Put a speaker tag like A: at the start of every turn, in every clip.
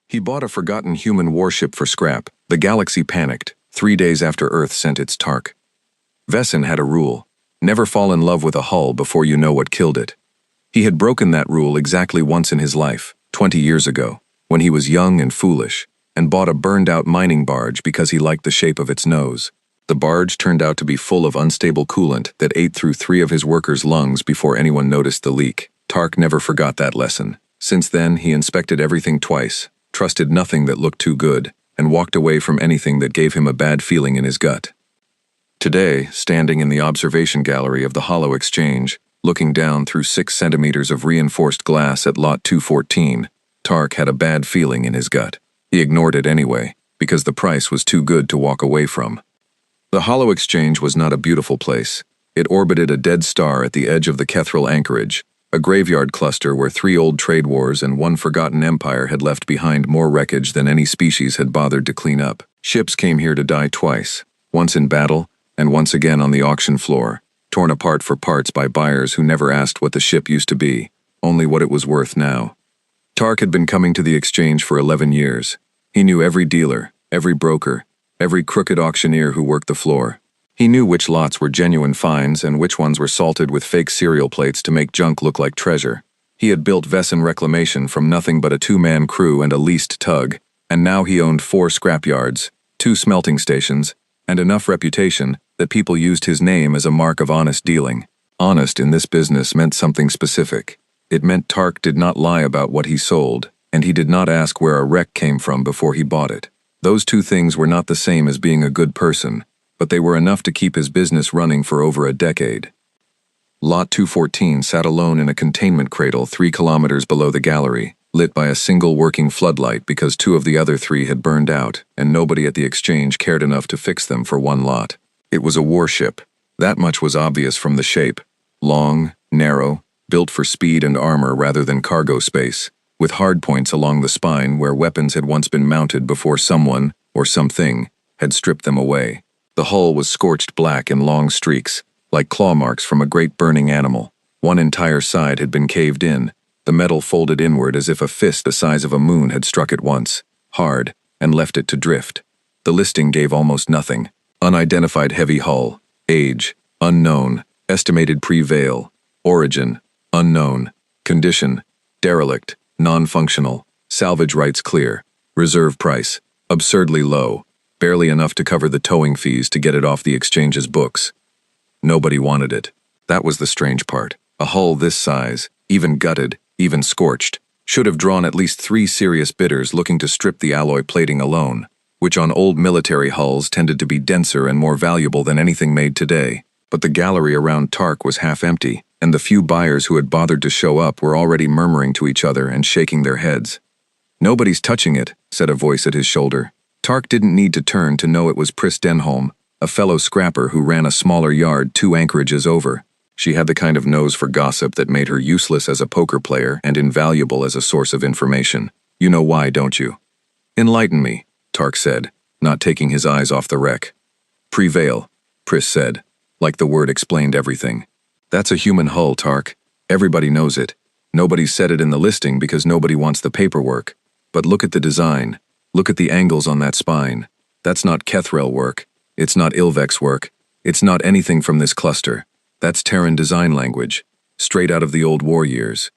A: He bought a forgotten human warship for scrap. The galaxy panicked, 3 days after Earth sent its Tark. Vesson had a rule: never fall in love with a hull before you know what killed it. He had broken that rule exactly once in his life, 20 years ago, when he was young and foolish, and bought a burned-out mining barge because he liked the shape of its nose. The barge turned out to be full of unstable coolant that ate through 3 of his workers' lungs before anyone noticed the leak. Tark never forgot that lesson. Since then, he inspected everything twice, trusted nothing that looked too good, and walked away from anything that gave him a bad feeling in his gut. Today, standing in the observation gallery of the Hollow Exchange, looking down through 6 centimeters of reinforced glass at Lot 214, Tark had a bad feeling in his gut. He ignored it anyway, because the price was too good to walk away from. The Hollow Exchange was not a beautiful place. It orbited a dead star at the edge of the Kethril anchorage, a graveyard cluster where 3 old trade wars and 1 forgotten empire had left behind more wreckage than any species had bothered to clean up. Ships came here to die twice, once in battle and once again on the auction floor, torn apart for parts by buyers who never asked what the ship used to be, only what it was worth now. Tark had been coming to the exchange for 11 years. He knew every dealer, every broker, every crooked auctioneer who worked the floor. He knew which lots were genuine finds and which ones were salted with fake cereal plates to make junk look like treasure. He had built Vesson Reclamation from nothing but a 2-man crew and a leased tug, and now he owned 4 scrapyards, 2 smelting stations, and enough reputation that people used his name as a mark of honest dealing. Honest in this business meant something specific. It meant Tark did not lie about what he sold, and he did not ask where a wreck came from before he bought it. Those 2 things were not the same as being a good person, but they were enough to keep his business running for over a decade. Lot 214 sat alone in a containment cradle 3 kilometers below the gallery, lit by a single working floodlight because 2 of the other 3 had burned out, and nobody at the exchange cared enough to fix them for 1 lot. It was a warship. That much was obvious from the shape. Long, narrow, built for speed and armor rather than cargo space, with hardpoints along the spine where weapons had once been mounted before someone, or something, had stripped them away. The hull was scorched black in long streaks, like claw marks from a great burning animal. 1 entire side had been caved in, the metal folded inward as if a fist the size of a moon had struck it once, hard, and left it to drift. The listing gave almost nothing. Unidentified heavy hull, age, unknown, estimated pre-veil, origin, unknown, condition, derelict, non-functional, salvage rights clear, reserve price, absurdly low, barely enough to cover the towing fees to get it off the exchange's books. Nobody wanted it. That was the strange part. A hull this size, even gutted, even scorched, should have drawn at least 3 serious bidders looking to strip the alloy plating alone, which on old military hulls tended to be denser and more valuable than anything made today. But the gallery around Tark was half empty, and the few buyers who had bothered to show up were already murmuring to each other and shaking their heads. "Nobody's touching it," said a voice at his shoulder. Tark didn't need to turn to know it was Pris Denholm, a fellow scrapper who ran a smaller yard 2 anchorages over. She had the kind of nose for gossip that made her useless as a poker player and invaluable as a source of information. "You know why, don't you?" "Enlighten me," Tark said, not taking his eyes off the wreck. "Prevail," Pris said, like the word explained everything. "That's a human hull, Tark. Everybody knows it. Nobody said it in the listing because nobody wants the paperwork. But look at the design. Look at the angles on that spine. That's not Kethril work. It's not Ilvex work. It's not anything from this cluster. That's Terran design language, straight out of the old war years."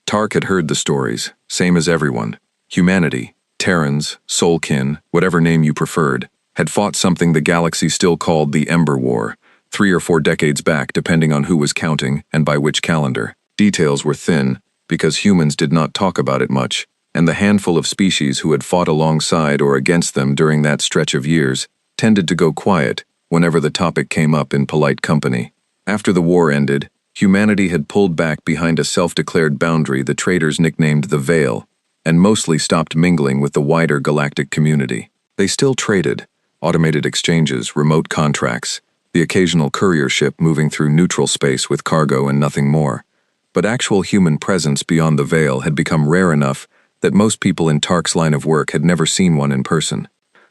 A: Tark had heard the stories, same as everyone. Humanity, Terrans, Soulkin, whatever name you preferred, had fought something the galaxy still called the Ember War, 3 or 4 decades back depending on who was counting and by which calendar. Details were thin, because humans did not talk about it much, and the handful of species who had fought alongside or against them during that stretch of years tended to go quiet whenever the topic came up in polite company. After the war ended, humanity had pulled back behind a self-declared boundary the traders nicknamed the Veil, and mostly stopped mingling with the wider galactic community. They still traded, automated exchanges, remote contracts, the occasional courier ship moving through neutral space with cargo and nothing more. But actual human presence beyond the Veil had become rare enough that most people in Tark's line of work had never seen one in person.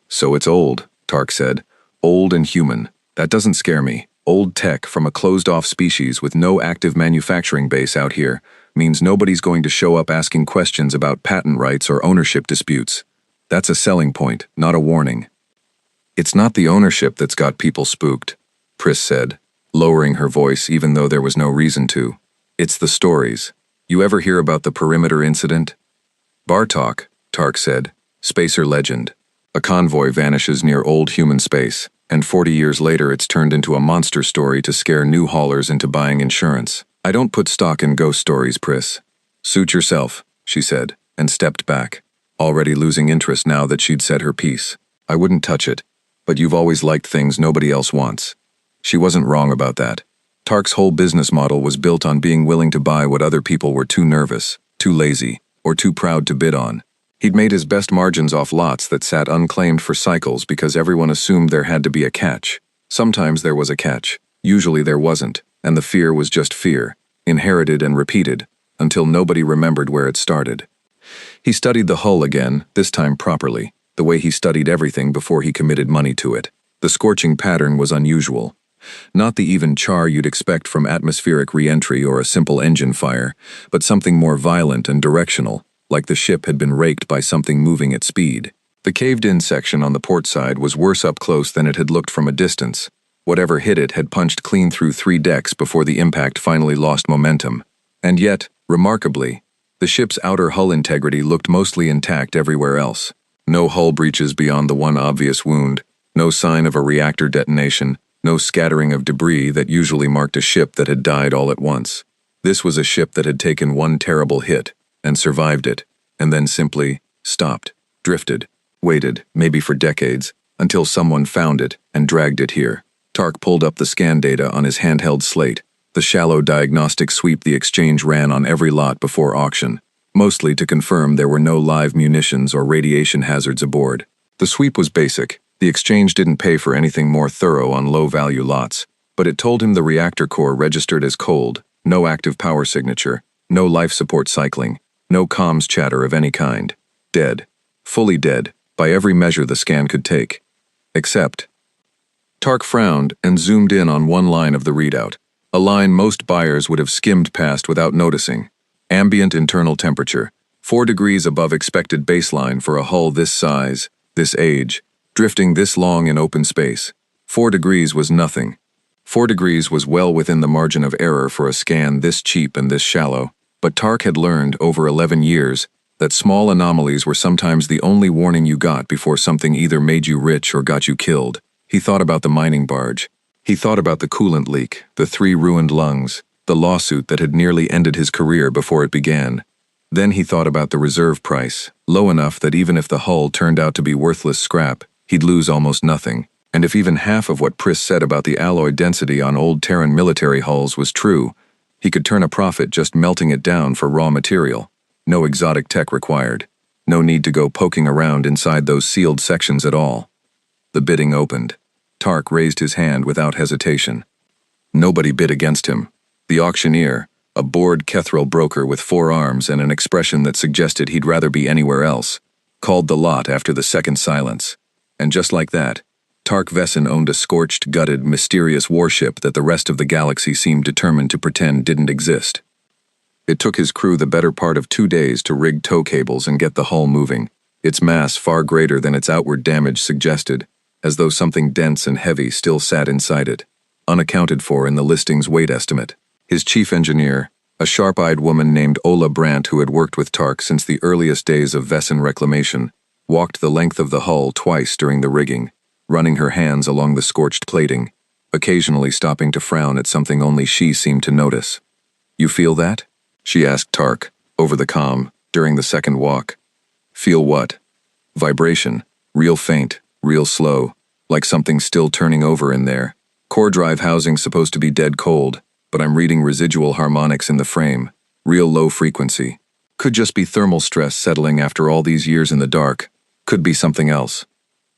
A: "So it's old," Tark said. "Old and human. That doesn't scare me. Old tech from a closed-off species with no active manufacturing base out here, means nobody's going to show up asking questions about patent rights or ownership disputes. That's a selling point, not a warning. It's not the ownership that's got people spooked, Pris said, lowering her voice even though there was no reason to. It's the stories. You ever hear about the perimeter incident? Bartok, Tark said, spacer legend. A convoy vanishes near old human space, and 40 years later it's turned into a monster story to scare new haulers into buying insurance. I don't put stock in ghost stories, Pris. Suit yourself, she said, and stepped back, already losing interest now that she'd said her piece. I wouldn't touch it, but you've always liked things nobody else wants. She wasn't wrong about that. Tark's whole business model was built on being willing to buy what other people were too nervous, too lazy, or too proud to bid on. He'd made his best margins off lots that sat unclaimed for cycles because everyone assumed there had to be a catch. Sometimes there was a catch. Usually there wasn't, and the fear was just fear, inherited and repeated, until nobody remembered where it started. He studied the hull again, this time properly, the way he studied everything before he committed money to it. The scorching pattern was unusual. Not the even char you'd expect from atmospheric re-entry or a simple engine fire, but something more violent and directional, like the ship had been raked by something moving at speed. The caved-in section on the port side was worse up close than it had looked from a distance. Whatever hit it had punched clean through 3 decks before the impact finally lost momentum. And yet, remarkably, the ship's outer hull integrity looked mostly intact everywhere else. No hull breaches beyond the one obvious wound, no sign of a reactor detonation, no scattering of debris that usually marked a ship that had died all at once. This was a ship that had taken one terrible hit, and survived it, and then simply stopped, drifted, waited, maybe for decades, until someone found it and dragged it here. Tark pulled up the scan data on his handheld slate, the shallow diagnostic sweep the exchange ran on every lot before auction, mostly to confirm there were no live munitions or radiation hazards aboard. The sweep was basic. The exchange didn't pay for anything more thorough on low-value lots, but it told him the reactor core registered as cold, no active power signature, no life support cycling, no comms chatter of any kind. Dead. Fully dead, by every measure the scan could take. Except. Tark frowned and zoomed in on one line of the readout, a line most buyers would have skimmed past without noticing. Ambient internal temperature, 4 degrees above expected baseline for a hull this size, this age, drifting this long in open space. 4 degrees was nothing. 4 degrees was well within the margin of error for a scan this cheap and this shallow, but Tark had learned over 11 years that small anomalies were sometimes the only warning you got before something either made you rich or got you killed. He thought about the mining barge. He thought about the coolant leak, the 3 ruined lungs, the lawsuit that had nearly ended his career before it began. Then he thought about the reserve price, low enough that even if the hull turned out to be worthless scrap, he'd lose almost nothing. And if even half of what Pris said about the alloy density on old Terran military hulls was true, he could turn a profit just melting it down for raw material. No exotic tech required. No need to go poking around inside those sealed sections at all. The bidding opened. Tark raised his hand without hesitation. Nobody bid against him. The auctioneer, a bored Kethril broker with 4 arms and an expression that suggested he'd rather be anywhere else, called the lot after the second silence. And just like that, Tark Vesson owned a scorched, gutted, mysterious warship that the rest of the galaxy seemed determined to pretend didn't exist. It took his crew the better part of 2 days to rig tow cables and get the hull moving, its mass far greater than its outward damage suggested, as though something dense and heavy still sat inside it, unaccounted for in the listing's weight estimate. His chief engineer, a sharp-eyed woman named Ola Brandt who had worked with Tark since the earliest days of Vesson reclamation, walked the length of the hull twice during the rigging, running her hands along the scorched plating, occasionally stopping to frown at something only she seemed to notice. "You feel that?" she asked Tark, over the comm, during the second walk. "Feel what?" "Vibration. Real faint, real slow, like something still turning over in there. Core drive housing's supposed to be dead cold, but I'm reading residual harmonics in the frame. Real low frequency. Could just be thermal stress settling after all these years in the dark. Could be something else."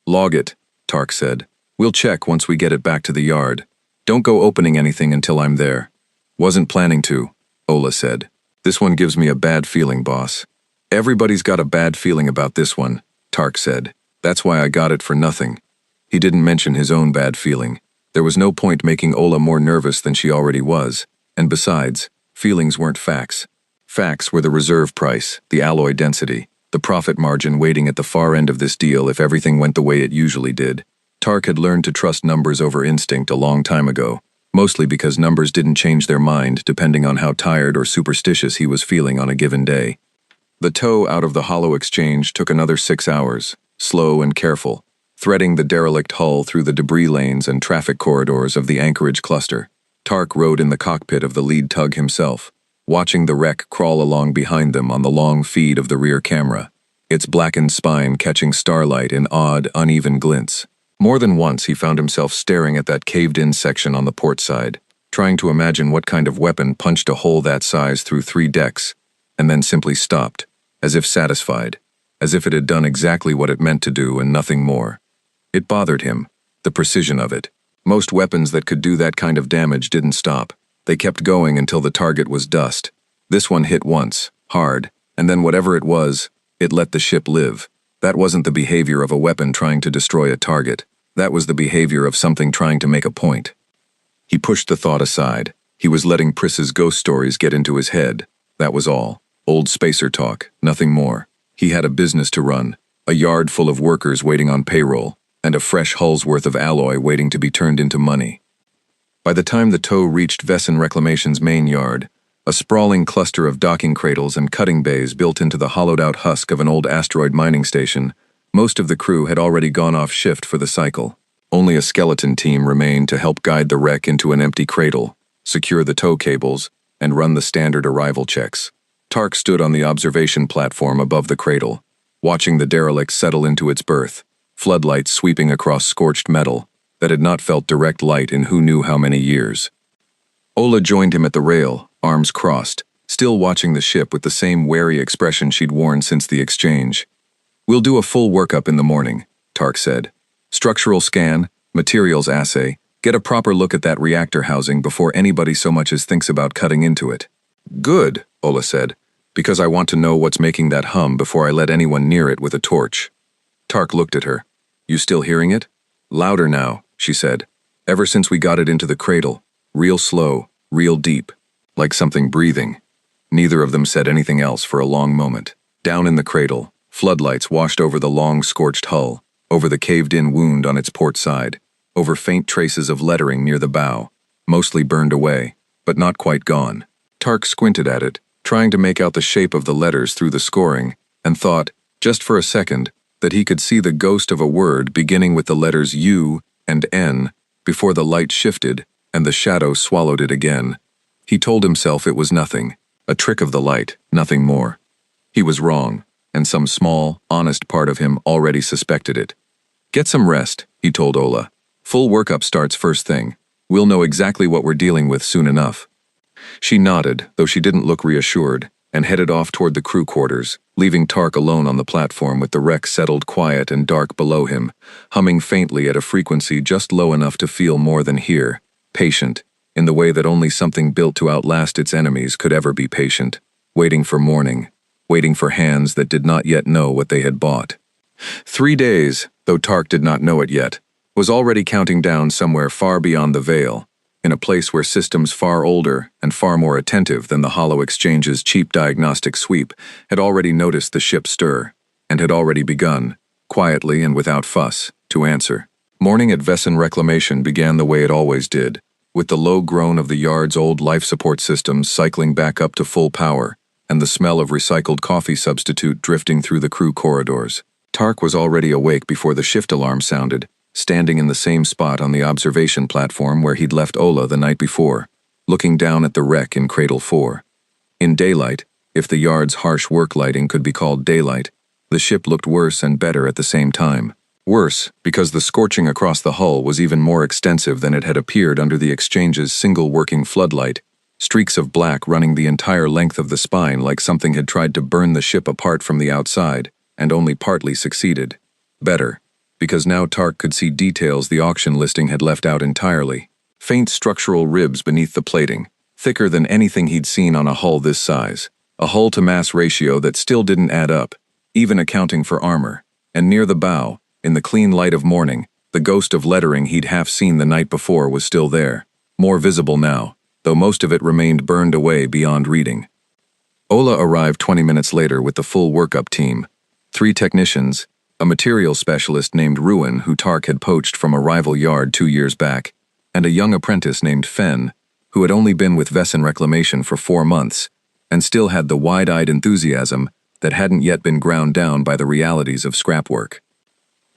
A: "Log it," Tark said. "We'll check once we get it back to the yard. Don't go opening anything until I'm there." "Wasn't planning to," Ola said. "This one gives me a bad feeling, boss." "Everybody's got a bad feeling about this one," Tark said. "That's why I got it for nothing." He didn't mention his own bad feeling. There was no point making Ola more nervous than she already was, and besides, feelings weren't facts. Facts were the reserve price, the alloy density, the profit margin waiting at the far end of this deal if everything went the way it usually did. Tark had learned to trust numbers over instinct a long time ago, mostly because numbers didn't change their mind depending on how tired or superstitious he was feeling on a given day. The tow out of the hollow exchange took another 6 hours, slow and careful, threading the derelict hull through the debris lanes and traffic corridors of the Anchorage cluster. Tark rode in the cockpit of the lead tug himself, watching the wreck crawl along behind them on the long feed of the rear camera, its blackened spine catching starlight in odd, uneven glints. More than once he found himself staring at that caved-in section on the port side, trying to imagine what kind of weapon punched a hole that size through 3 decks, and then simply stopped, as if satisfied, as if it had done exactly what it meant to do and nothing more. It bothered him, the precision of it. Most weapons that could do that kind of damage didn't stop. They kept going until the target was dust. This one hit once, hard, and then whatever it was, it let the ship live. That wasn't the behavior of a weapon trying to destroy a target. That was the behavior of something trying to make a point. He pushed the thought aside. He was letting Priss's ghost stories get into his head. That was all. Old spacer talk, nothing more. He had a business to run, a yard full of workers waiting on payroll, and a fresh hull's worth of alloy waiting to be turned into money. By the time the tow reached Vesson Reclamation's main yard, a sprawling cluster of docking cradles and cutting bays built into the hollowed-out husk of an old asteroid mining station, most of the crew had already gone off shift for the cycle. Only a skeleton team remained to help guide the wreck into an empty cradle, secure the tow cables, and run the standard arrival checks. Tark stood on the observation platform above the cradle, watching the derelict settle into its berth, floodlights sweeping across scorched metal that had not felt direct light in who knew how many years. Ola joined him at the rail, arms crossed, still watching the ship with the same wary expression she'd worn since the exchange. "We'll do a full workup in the morning," Tark said. "Structural scan, materials assay, get a proper look at that reactor housing before anybody so much as thinks about cutting into it." "Good," Ola said, "because I want to know what's making that hum before I let anyone near it with a torch." Tark looked at her. "You still hearing it?" "Louder now," she said. "Ever since we got it into the cradle. Real slow, real deep, like something breathing." Neither of them said anything else for a long moment. Down in the cradle, floodlights washed over the long scorched hull, over the caved-in wound on its port side, over faint traces of lettering near the bow, mostly burned away, but not quite gone. Tark squinted at it, trying to make out the shape of the letters through the scoring, and thought, just for a second, that he could see the ghost of a word beginning with the letters U and N before the light shifted and the shadow swallowed it again. He told himself it was nothing, a trick of the light, nothing more. He was wrong, and some small, honest part of him already suspected it. "Get some rest," he told Ola. "Full workup starts first thing. We'll know exactly what we're dealing with soon enough." She nodded, though she didn't look reassured, and headed off toward the crew quarters, leaving Tark alone on the platform with the wreck settled quiet and dark below him, humming faintly at a frequency just low enough to feel more than hear, patient, in the way that only something built to outlast its enemies could ever be patient, waiting for morning, waiting for hands that did not yet know what they had bought. 3 days, though Tark did not know it yet, was already counting down somewhere far beyond the veil, in a place where systems far older and far more attentive than the Hollow Exchange's cheap diagnostic sweep had already noticed the ship stir, and had already begun, quietly and without fuss, to answer. Morning at Vesson Reclamation began the way it always did, with the low groan of the yard's old life support systems cycling back up to full power, and the smell of recycled coffee substitute drifting through the crew corridors. Tark was already awake before the shift alarm sounded, standing in the same spot on the observation platform where he'd left Ola the night before, looking down at the wreck in Cradle 4. In daylight, if the yard's harsh work lighting could be called daylight, the ship looked worse and better at the same time. Worse, because the scorching across the hull was even more extensive than it had appeared under the Exchange's single working floodlight, streaks of black running the entire length of the spine like something had tried to burn the ship apart from the outside, and only partly succeeded. Better, because now Tark could see details the auction listing had left out entirely. Faint structural ribs beneath the plating, thicker than anything he'd seen on a hull this size. A hull-to-mass ratio that still didn't add up, even accounting for armor. And near the bow, in the clean light of morning, the ghost of lettering he'd half seen the night before was still there. More visible now, though most of it remained burned away beyond reading. Ola arrived 20 minutes later with the full workup team. 3 technicians, a material specialist named Ruin who Tark had poached from a rival yard 2 years back, and a young apprentice named Fen, who had only been with Vesen Reclamation for 4 months, and still had the wide-eyed enthusiasm that hadn't yet been ground down by the realities of scrap work.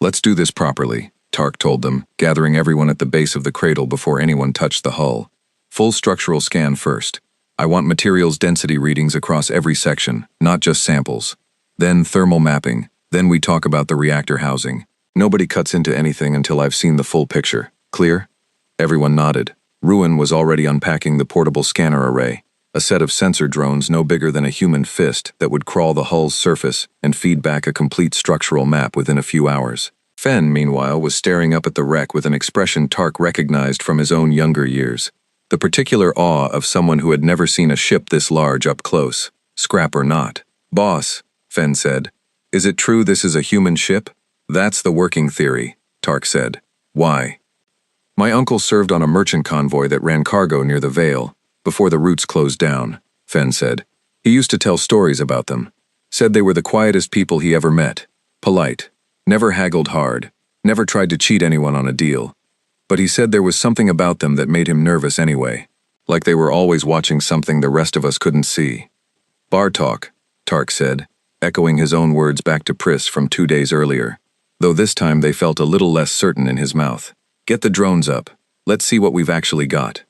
A: "Let's do this properly," Tark told them, gathering everyone at the base of the cradle before anyone touched the hull. "Full structural scan first. I want materials density readings across every section, not just samples. Then thermal mapping, then we talk about the reactor housing. Nobody cuts into anything until I've seen the full picture. Clear?" Everyone nodded. Ruin was already unpacking the portable scanner array, a set of sensor drones no bigger than a human fist that would crawl the hull's surface and feed back a complete structural map within a few hours. Fen, meanwhile, was staring up at the wreck with an expression Tark recognized from his own younger years. The particular awe of someone who had never seen a ship this large up close, scrap or not. "Boss," Fen said, "is it true this is a human ship?" "That's the working theory," Tark said. "Why?" "My uncle served on a merchant convoy that ran cargo near the Vale, before the routes closed down," Fen said. "He used to tell stories about them. Said they were the quietest people he ever met. Polite. Never haggled hard. Never tried to cheat anyone on a deal. But he said there was something about them that made him nervous anyway. Like they were always watching something the rest of us couldn't see." "Bar talk," Tark said, echoing his own words back to Pris from 2 days earlier, though this time they felt a little less certain in his mouth. "Get the drones up. Let's see what we've actually got."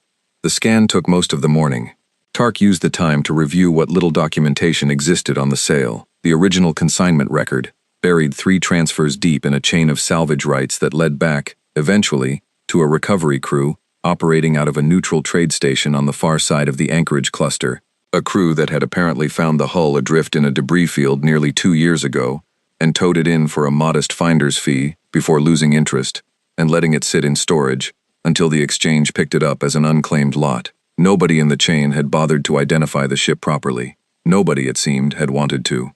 A: The scan took most of the morning. Tark used the time to review what little documentation existed on the sale, the original consignment record, buried 3 transfers deep in a chain of salvage rights that led back, eventually, to a recovery crew operating out of a neutral trade station on the far side of the Anchorage cluster, a crew that had apparently found the hull adrift in a debris field nearly 2 years ago and towed it in for a modest finder's fee before losing interest and letting it sit in storage until the exchange picked it up as an unclaimed lot. Nobody in the chain had bothered to identify the ship properly. Nobody, it seemed, had wanted to.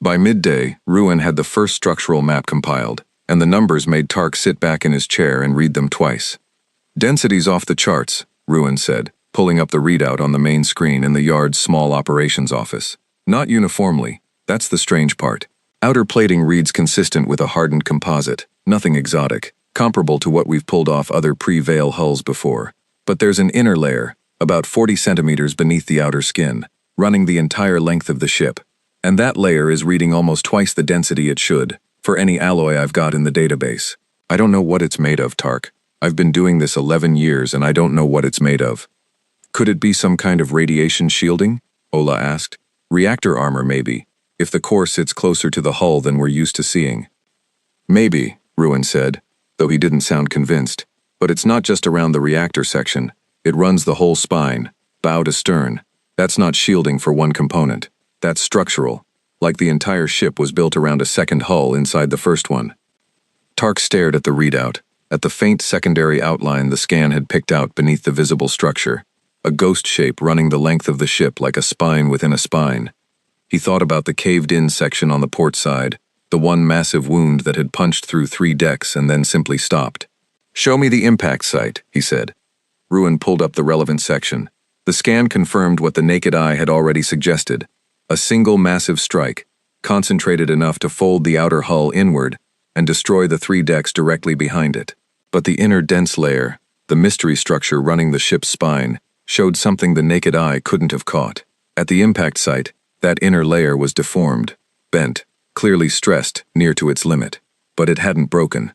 A: By midday, Ruin had the first structural map compiled, and the numbers made Tark sit back in his chair and read them twice. "Density's off the charts," Ruin said, pulling up the readout on the main screen in the yard's small operations office. "Not uniformly. That's the strange part. Outer plating reads consistent with a hardened composite, nothing exotic, comparable to what we've pulled off other pre-Vale hulls before. But there's an inner layer, about 40 centimeters beneath the outer skin, running the entire length of the ship. And that layer is reading almost twice the density it should, for any alloy I've got in the database. I don't know what it's made of, Tark. I've been doing this 11 years and I don't know what it's made of." "Could it be some kind of radiation shielding?" Ola asked. "Reactor armor, maybe, if the core sits closer to the hull than we're used to seeing." "Maybe," Ruin said, though he didn't sound convinced. "But it's not just around the reactor section. It runs the whole spine, bow to stern. That's not shielding for one component. That's structural, like the entire ship was built around a second hull inside the first one." Tark stared at the readout, at the faint secondary outline the scan had picked out beneath the visible structure, a ghost shape running the length of the ship like a spine within a spine. He thought about the caved-in section on the port side, the one massive wound that had punched through 3 decks and then simply stopped. "Show me the impact site," he said. Ruin pulled up the relevant section. The scan confirmed what the naked eye had already suggested. A single massive strike, concentrated enough to fold the outer hull inward and destroy the 3 decks directly behind it. But the inner dense layer, the mystery structure running the ship's spine, showed something the naked eye couldn't have caught. At the impact site, that inner layer was deformed, bent, clearly stressed near to its limit. But it hadn't broken.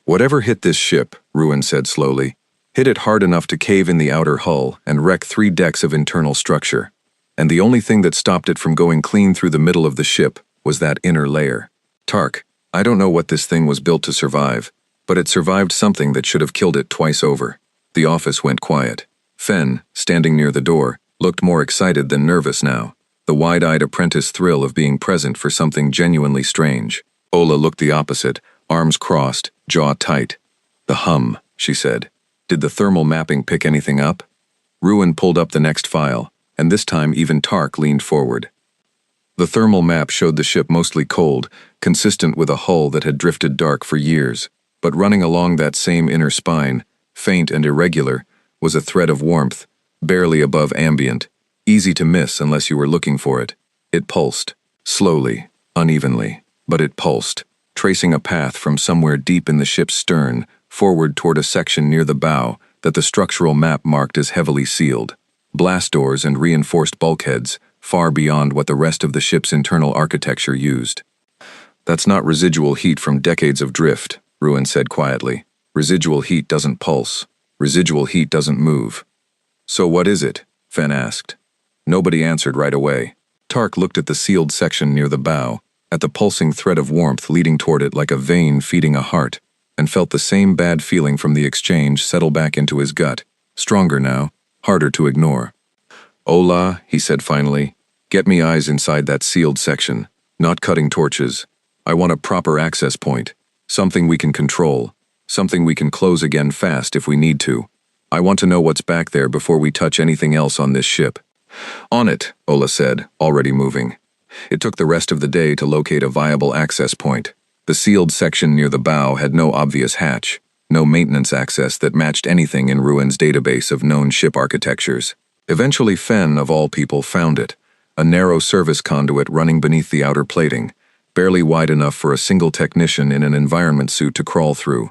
A: "Whatever hit this ship," Ruin said slowly, "hit it hard enough to cave in the outer hull and wreck 3 decks of internal structure. And the only thing that stopped it from going clean through the middle of the ship was that inner layer. Tark, I don't know what this thing was built to survive, but it survived something that should have killed it twice over." The office went quiet. Fen, standing near the door, looked more excited than nervous now, the wide-eyed apprentice thrill of being present for something genuinely strange. Ola looked the opposite, arms crossed, jaw tight. "The hum," she said. "Did the thermal mapping pick anything up?" Ruin pulled up the next file, and this time even Tark leaned forward. The thermal map showed the ship mostly cold, consistent with a hull that had drifted dark for years, but running along that same inner spine, faint and irregular, was a thread of warmth, barely above ambient, Easy to miss unless you were looking for it. It pulsed, slowly, unevenly, but it pulsed, tracing a path from somewhere deep in the ship's stern, forward toward a section near the bow that the structural map marked as heavily sealed. Blast doors and reinforced bulkheads, far beyond what the rest of the ship's internal architecture used. That's not residual heat from decades of drift, Ruin said quietly. Residual heat doesn't pulse. Residual heat doesn't move. So what is it? Fen asked. Nobody answered right away. Tark looked at the sealed section near the bow, at the pulsing thread of warmth leading toward it like a vein feeding a heart, and felt the same bad feeling from the exchange settle back into his gut, stronger now, harder to ignore. "Hola," he said finally. "Get me eyes inside that sealed section. Not cutting torches. I want a proper access point. Something we can control. Something we can close again fast if we need to. I want to know what's back there before we touch anything else on this ship." "On it," Ola said, already moving. It took the rest of the day to locate a viable access point. The sealed section near the bow had no obvious hatch, no maintenance access that matched anything in Ruin's database of known ship architectures. Eventually Fen, of all people, found it, a narrow service conduit running beneath the outer plating, barely wide enough for a single technician in an environment suit to crawl through,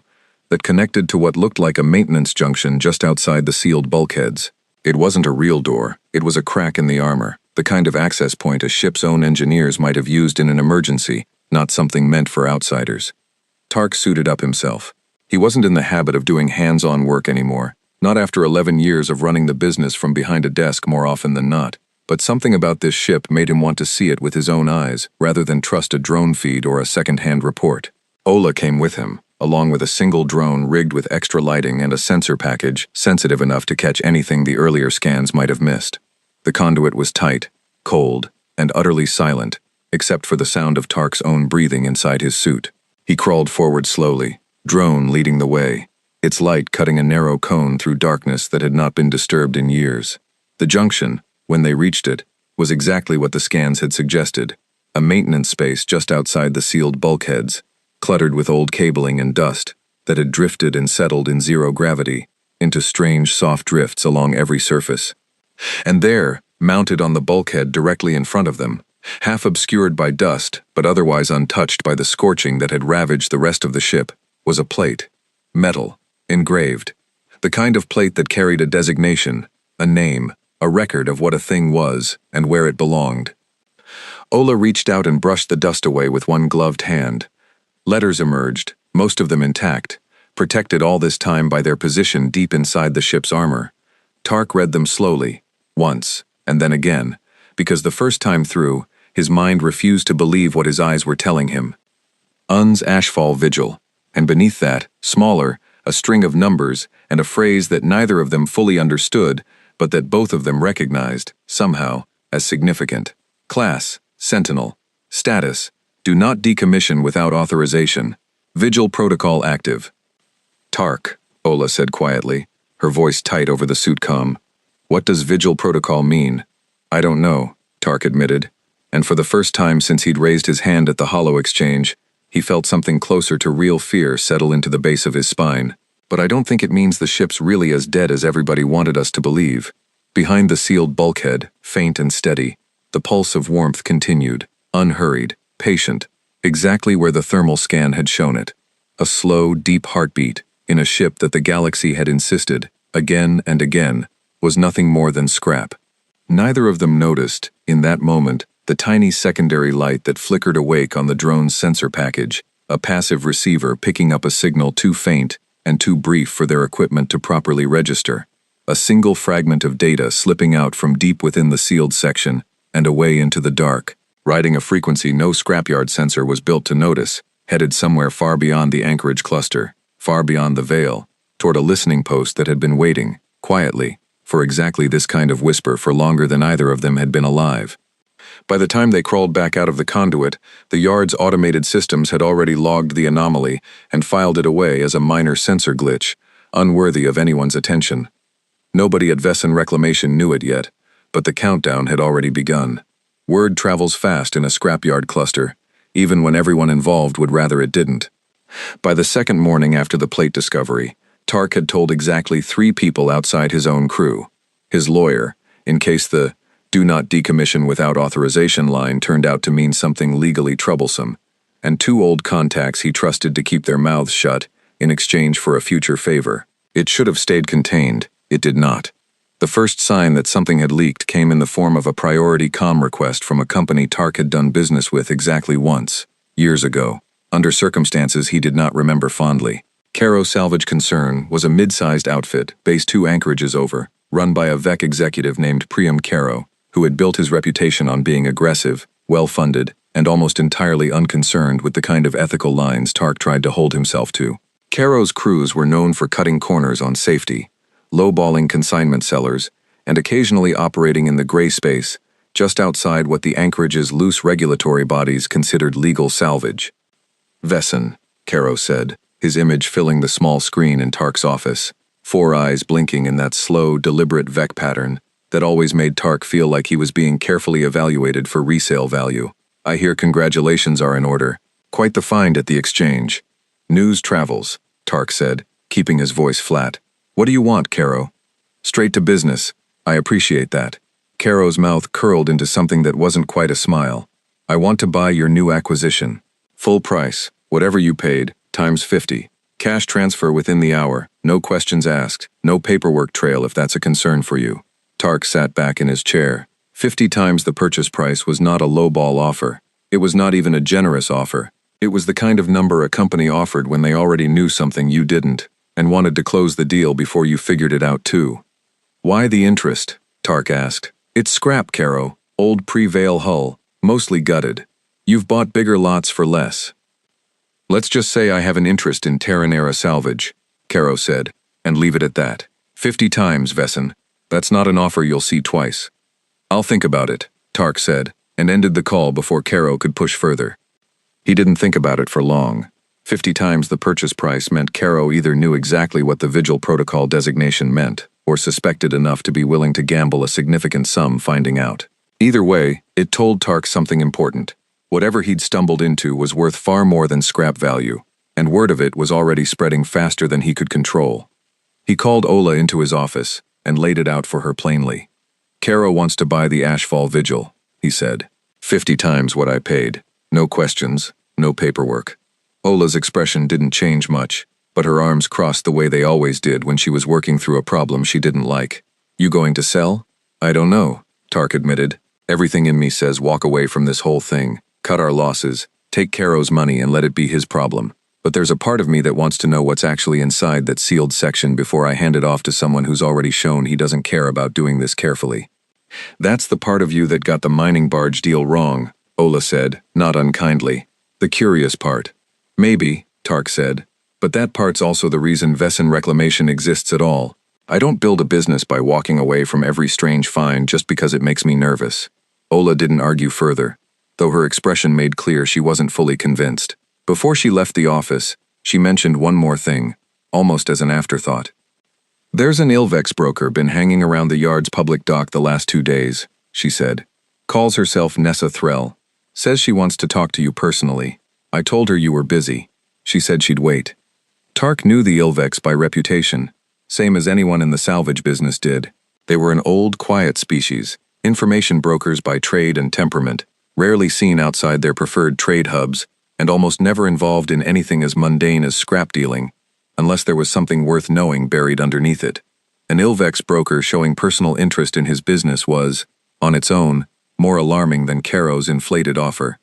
A: that connected to what looked like a maintenance junction just outside the sealed bulkheads. It wasn't a real door, it was a crack in the armor, the kind of access point a ship's own engineers might have used in an emergency, not something meant for outsiders. Tark suited up himself. He wasn't in the habit of doing hands-on work anymore, not after 11 years of running the business from behind a desk more often than not, but something about this ship made him want to see it with his own eyes, rather than trust a drone feed or a second-hand report. Ola came with him, along with a single drone rigged with extra lighting and a sensor package sensitive enough to catch anything the earlier scans might have missed. The conduit was tight, cold, and utterly silent, except for the sound of Tark's own breathing inside his suit. He crawled forward slowly, drone leading the way, its light cutting a narrow cone through darkness that had not been disturbed in years. The junction, when they reached it, was exactly what the scans had suggested, a maintenance space just outside the sealed bulkheads, cluttered with old cabling and dust that had drifted and settled in zero gravity into strange soft drifts along every surface. And there, mounted on the bulkhead directly in front of them, half obscured by dust but otherwise untouched by the scorching that had ravaged the rest of the ship, was a plate, metal, engraved, the kind of plate that carried a designation, a name, a record of what a thing was and where it belonged. Ola reached out and brushed the dust away with one gloved hand. Letters emerged, most of them intact, protected all this time by their position deep inside the ship's armor. Tark read them slowly, once, and then again, because the first time through, his mind refused to believe what his eyes were telling him. Un's Ashfall Vigil, and beneath that, smaller, a string of numbers and a phrase that neither of them fully understood, but that both of them recognized, somehow, as significant. Class, Sentinel. Status, do not decommission without authorization. Vigil protocol active. Tark, Ola said quietly, her voice tight over the suit comm. What does Vigil protocol mean? I don't know, Tark admitted, and for the first time since he'd raised his hand at the holo exchange, he felt something closer to real fear settle into the base of his spine. But I don't think it means the ship's really as dead as everybody wanted us to believe. Behind the sealed bulkhead, faint and steady, the pulse of warmth continued, unhurried, patient, exactly where the thermal scan had shown it. A slow, deep heartbeat, in a ship that the galaxy had insisted, again and again, was nothing more than scrap. Neither of them noticed, in that moment, the tiny secondary light that flickered awake on the drone's sensor package, a passive receiver picking up a signal too faint and too brief for their equipment to properly register. A single fragment of data slipping out from deep within the sealed section and away into the dark, riding a frequency no scrapyard sensor was built to notice, headed somewhere far beyond the anchorage cluster, far beyond the veil, toward a listening post that had been waiting, quietly, for exactly this kind of whisper for longer than either of them had been alive. By the time they crawled back out of the conduit, the yard's automated systems had already logged the anomaly and filed it away as a minor sensor glitch, unworthy of anyone's attention. Nobody at Vesson Reclamation knew it yet, but the countdown had already begun. Word travels fast in a scrapyard cluster, even when everyone involved would rather it didn't. By the second morning after the plate discovery, Tark had told exactly 3 people outside his own crew. His lawyer, in case the "Do not decommission without authorization" line turned out to mean something legally troublesome, and two old contacts he trusted to keep their mouths shut in exchange for a future favor. It should have stayed contained. It did not. The first sign that something had leaked came in the form of a priority comm request from a company Tark had done business with exactly once, years ago, under circumstances he did not remember fondly. Caro Salvage Concern was a mid-sized outfit based 2 anchorages over, run by a VEC executive named Priam Caro, who had built his reputation on being aggressive, well-funded, and almost entirely unconcerned with the kind of ethical lines Tark tried to hold himself to. Caro's crews were known for cutting corners on safety, lowballing consignment sellers, and occasionally operating in the gray space, just outside what the anchorage's loose regulatory bodies considered legal salvage. "Vesson," Caro said, his image filling the small screen in Tark's office, 4 eyes blinking in that slow, deliberate VEC pattern that always made Tark feel like he was being carefully evaluated for resale value. "I hear congratulations are in order. Quite the find at the exchange." "News travels," Tark said, keeping his voice flat. "What do you want, Caro?" "Straight to business. I appreciate that." Caro's mouth curled into something that wasn't quite a smile. "I want to buy your new acquisition. Full price, whatever you paid, times 50. Cash transfer within the hour, no questions asked, no paperwork trail if that's a concern for you." Tark sat back in his chair. 50 times the purchase price was not a lowball offer. It was not even a generous offer. It was the kind of number a company offered when they already knew something you didn't, and wanted to close the deal before you figured it out too. "Why the interest?" Tark asked. "It's scrap, Caro. Old pre-Vale hull, mostly gutted. You've bought bigger lots for less." "Let's just say I have an interest in Terranera salvage," Caro said, "and leave it at that. 50 times, Vesson. That's not an offer you'll see twice." "I'll think about it," Tark said, and ended the call before Caro could push further. He didn't think about it for long. 50 times the purchase price meant Caro either knew exactly what the Vigil Protocol designation meant, or suspected enough to be willing to gamble a significant sum finding out. Either way, it told Tark something important. Whatever he'd stumbled into was worth far more than scrap value, and word of it was already spreading faster than he could control. He called Ola into his office and laid it out for her plainly. "Caro wants to buy the Ashfall Vigil," he said. 50 times what I paid. No questions, no paperwork." Ola's expression didn't change much, but her arms crossed the way they always did when she was working through a problem she didn't like. "You going to sell?" "I don't know," Tark admitted. "Everything in me says walk away from this whole thing, cut our losses, take Caro's money and let it be his problem. But there's a part of me that wants to know what's actually inside that sealed section before I hand it off to someone who's already shown he doesn't care about doing this carefully." "That's the part of you that got the mining barge deal wrong," Ola said, not unkindly. "The curious part." "Maybe," Tark said, "but that part's also the reason Vesson Reclamation exists at all. I don't build a business by walking away from every strange find just because it makes me nervous." Ola didn't argue further, though her expression made clear she wasn't fully convinced. Before she left the office, she mentioned one more thing, almost as an afterthought. "There's an Ilvex broker been hanging around the yard's public dock the last 2 days, she said. "Calls herself Nessa Threll. Says she wants to talk to you personally. I told her you were busy. She said she'd wait." Tark knew the Ilvex by reputation, same as anyone in the salvage business did. They were an old, quiet species, information brokers by trade and temperament, rarely seen outside their preferred trade hubs, and almost never involved in anything as mundane as scrap dealing, unless there was something worth knowing buried underneath it. An Ilvex broker showing personal interest in his business was, on its own, more alarming than Caro's inflated offer.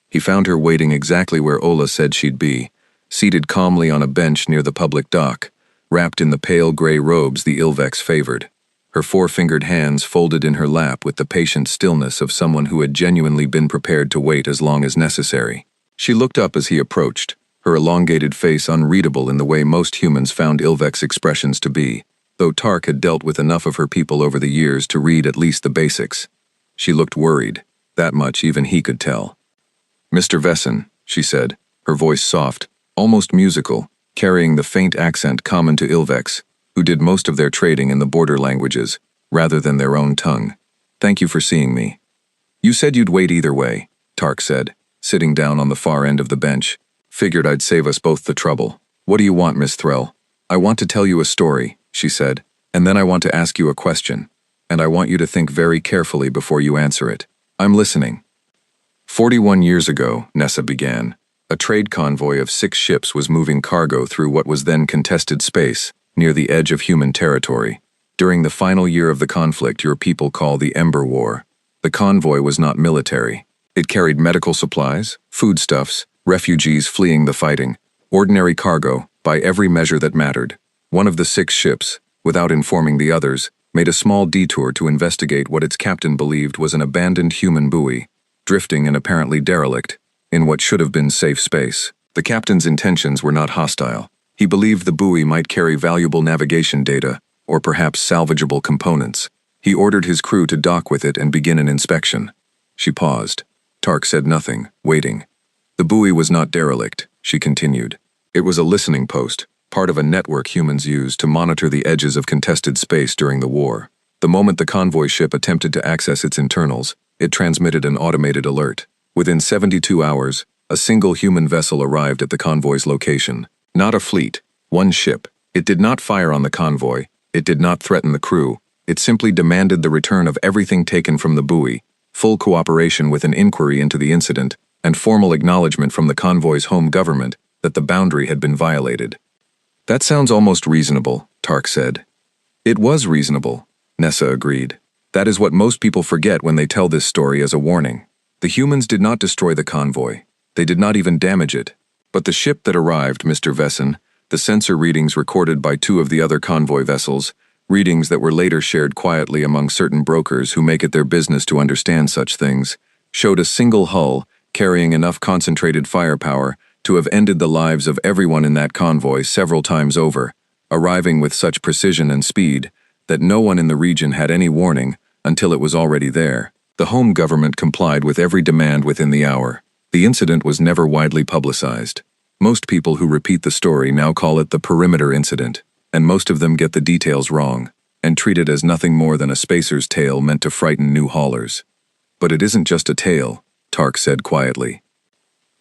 A: He found her waiting exactly where Ola said she'd be, seated calmly on a bench near the public dock, wrapped in the pale gray robes the Ilvex favored, her 4-fingered hands folded in her lap with the patient stillness of someone who had genuinely been prepared to wait as long as necessary. She looked up as he approached, her elongated face unreadable in the way most humans found Ilvex expressions to be, though Tark had dealt with enough of her people over the years to read at least the basics. She looked worried, that much even he could tell. "Mr. Vesson," she said, her voice soft, almost musical, carrying the faint accent common to Ilvex, who did most of their trading in the border languages, rather than their own tongue. "Thank you for seeing me." "You said you'd wait either way," Tark said, sitting down on the far end of the bench. "Figured I'd save us both the trouble." "What do you want, Miss Threll?" "I want to tell you a story," she said, "and then I want to ask you a question. and I want you to think very carefully before you answer it. I'm listening." 41 years ago, Nessa began, a trade convoy of 6 ships was moving cargo through what was then contested space, near the edge of human territory. During the final year of the conflict your people call the Ember War, the convoy was not military. It carried medical supplies, foodstuffs, refugees fleeing the fighting, ordinary cargo, by every measure that mattered. One of the 6 ships, without informing the others, made a small detour to investigate what its captain believed was an abandoned human buoy, drifting and apparently derelict, in what should have been safe space. The captain's intentions were not hostile. He believed the buoy might carry valuable navigation data, or perhaps salvageable components. He ordered his crew to dock with it and begin an inspection. She paused. Tark said nothing, waiting. "The buoy was not derelict," she continued. "It was a listening post, part of a network humans used to monitor the edges of contested space during the war. The moment the convoy ship attempted to access its internals, it transmitted an automated alert. Within 72 hours, a single human vessel arrived at the convoy's location. Not a fleet, one ship. It did not fire on the convoy, it did not threaten the crew, it simply demanded the return of everything taken from the buoy, full cooperation with an inquiry into the incident, and formal acknowledgement from the convoy's home government that the boundary had been violated." "That sounds almost reasonable," Tark said. "It was reasonable," Nessa agreed. "That is what most people forget when they tell this story as a warning. The humans did not destroy the convoy. They did not even damage it. But the ship that arrived, Mr. Vesson, the sensor readings recorded by 2 of the other convoy vessels, readings that were later shared quietly among certain brokers who make it their business to understand such things, showed a single hull carrying enough concentrated firepower to have ended the lives of everyone in that convoy several times over, arriving with such precision and speed that no one in the region had any warning until it was already there. The home government complied with every demand within the hour. The incident was never widely publicized. Most people who repeat the story now call it the perimeter incident, and most of them get the details wrong, and treat it as nothing more than a spacer's tale meant to frighten new haulers. But it isn't just a tale, Tark said quietly.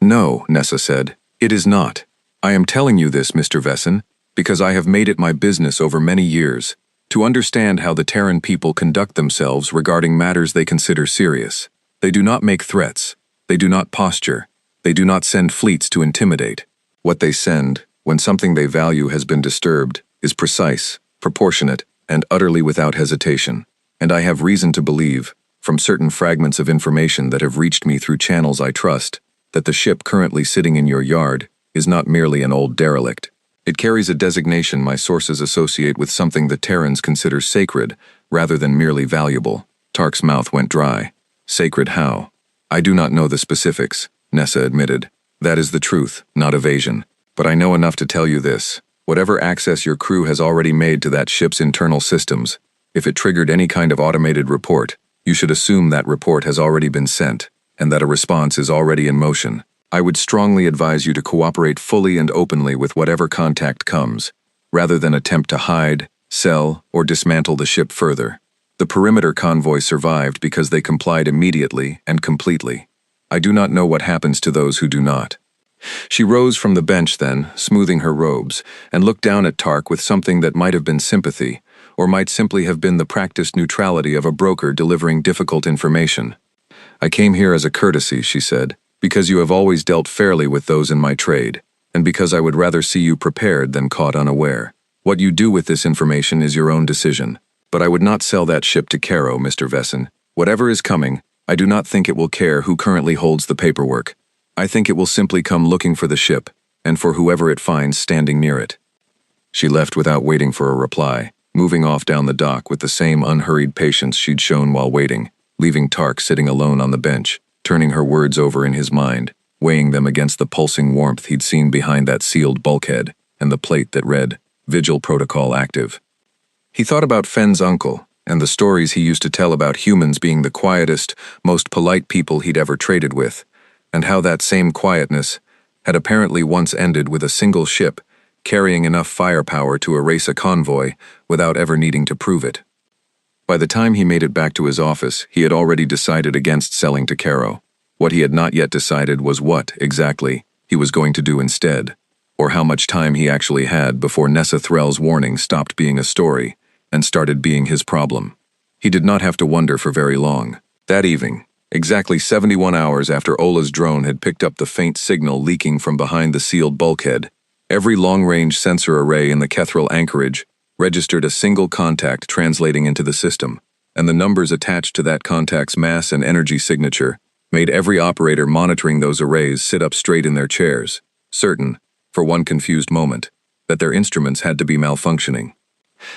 A: "No," Nessa said, "it is not. I am telling you this, Mr. Vesson, because I have made it my business over many years to understand how the Terran people conduct themselves regarding matters they consider serious. They do not make threats. They do not posture. They do not send fleets to intimidate. What they send, when something they value has been disturbed, is precise, proportionate, and utterly without hesitation. And I have reason to believe, from certain fragments of information that have reached me through channels I trust, that the ship currently sitting in your yard is not merely an old derelict. It carries a designation my sources associate with something the Terrans consider sacred, rather than merely valuable." Tark's mouth went dry. "Sacred how?" "I do not know the specifics," Nessa admitted. "That is the truth, not evasion. But I know enough to tell you this. Whatever access your crew has already made to that ship's internal systems, if it triggered any kind of automated report, you should assume that report has already been sent, and that a response is already in motion. I would strongly advise you to cooperate fully and openly with whatever contact comes, rather than attempt to hide, sell, or dismantle the ship further. The perimeter convoy survived because they complied immediately and completely. I do not know what happens to those who do not." She rose from the bench then, smoothing her robes, and looked down at Tark with something that might have been sympathy, or might simply have been the practiced neutrality of a broker delivering difficult information. "I came here as a courtesy," she said, "because you have always dealt fairly with those in my trade, and because I would rather see you prepared than caught unaware. What you do with this information is your own decision. But I would not sell that ship to Caro, Mr. Vesson. Whatever is coming, I do not think it will care who currently holds the paperwork. I think it will simply come looking for the ship, and for whoever it finds standing near it." She left without waiting for a reply, moving off down the dock with the same unhurried patience she'd shown while waiting, leaving Tark sitting alone on the bench, turning her words over in his mind, weighing them against the pulsing warmth he'd seen behind that sealed bulkhead, and the plate that read, "Vigil Protocol Active." He thought about Fenn's uncle, and the stories he used to tell about humans being the quietest, most polite people he'd ever traded with, and how that same quietness had apparently once ended with a single ship carrying enough firepower to erase a convoy without ever needing to prove it. By the time he made it back to his office, he had already decided against selling to Caro. What he had not yet decided was what, exactly, he was going to do instead, or how much time he actually had before Nessa Threll's warning stopped being a story and started being his problem. He did not have to wonder for very long. That evening, exactly 71 hours after Ola's drone had picked up the faint signal leaking from behind the sealed bulkhead, every long-range sensor array in the Kethril anchorage registered a single contact translating into the system, and the numbers attached to that contact's mass and energy signature made every operator monitoring those arrays sit up straight in their chairs, certain, for one confused moment, that their instruments had to be malfunctioning.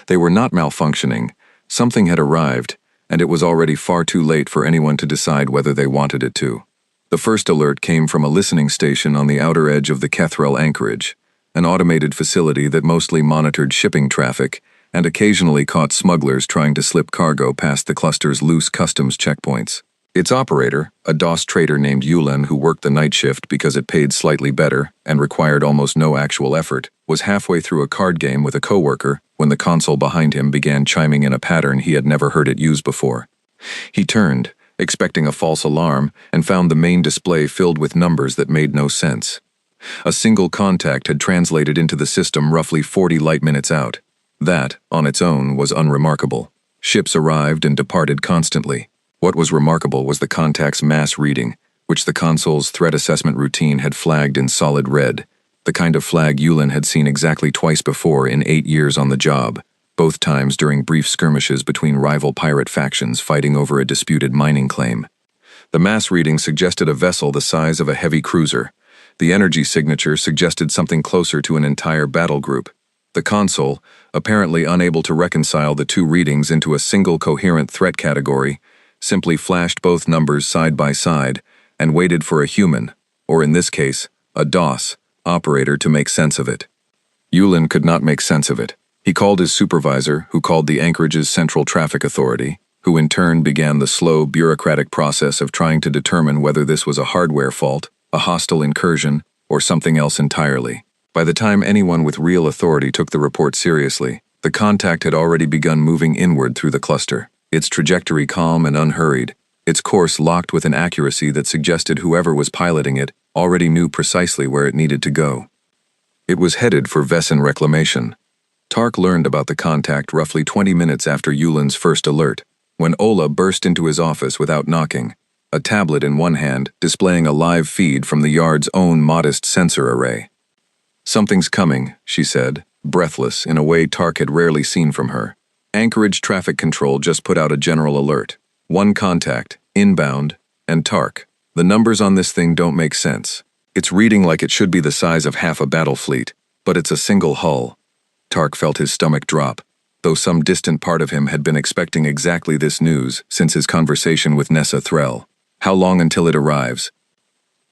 A: They were not malfunctioning. Something had arrived, and it was already far too late for anyone to decide whether they wanted it to. The first alert came from a listening station on the outer edge of the Kethril anchorage, an automated facility that mostly monitored shipping traffic and occasionally caught smugglers trying to slip cargo past the cluster's loose customs checkpoints. Its operator, a DOS trader named Yulin who worked the night shift because it paid slightly better and required almost no actual effort, was halfway through a card game with a coworker when the console behind him began chiming in a pattern he had never heard it use before. He turned, expecting a false alarm, and found the main display filled with numbers that made no sense. A single contact had translated into the system roughly 40 light minutes out. That, on its own, was unremarkable. Ships arrived and departed constantly. What was remarkable was the contact's mass reading, which the console's threat assessment routine had flagged in solid red, the kind of flag Yulin had seen exactly twice before in 8 years on the job, both times during brief skirmishes between rival pirate factions fighting over a disputed mining claim. The mass reading suggested a vessel the size of a heavy cruiser. The energy signature suggested something closer to an entire battle group. The console, apparently unable to reconcile the two readings into a single coherent threat category, simply flashed both numbers side by side and waited for a human, or in this case, a DOS, operator to make sense of it. Yulin could not make sense of it. He called his supervisor, who called the anchorage's Central Traffic Authority, who in turn began the slow, bureaucratic process of trying to determine whether this was a hardware fault, a hostile incursion, or something else entirely. By the time anyone with real authority took the report seriously, the contact had already begun moving inward through the cluster, its trajectory calm and unhurried, its course locked with an accuracy that suggested whoever was piloting it already knew precisely where it needed to go. It was headed for Vessen Reclamation. Tark learned about the contact roughly 20 minutes after Yulin's first alert, when Ola burst into his office without knocking, a tablet in one hand displaying a live feed from the yard's own modest sensor array. "Something's coming," she said, breathless in a way Tark had rarely seen from her. "Anchorage Traffic Control just put out a general alert. 1 contact, inbound, and Tark. The numbers on this thing don't make sense. It's reading like it should be the size of half a battle fleet, but it's a single hull." Tark felt his stomach drop, though some distant part of him had been expecting exactly this news since his conversation with Nessa Threll. "How long until it arrives?"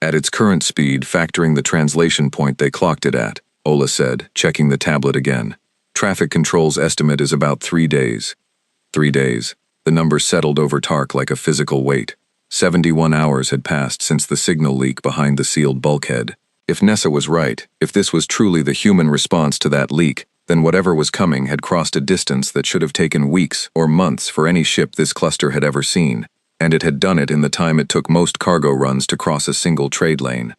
A: "At its current speed, factoring the translation point they clocked it at," Ola said, checking the tablet again. "Traffic Control's estimate is about 3 days. 3 days. The number settled over Tark like a physical weight. 71 hours had passed since the signal leak behind the sealed bulkhead. If Nessa was right, if this was truly the human response to that leak, then whatever was coming had crossed a distance that should have taken weeks or months for any ship this cluster had ever seen, and it had done it in the time it took most cargo runs to cross a single trade lane.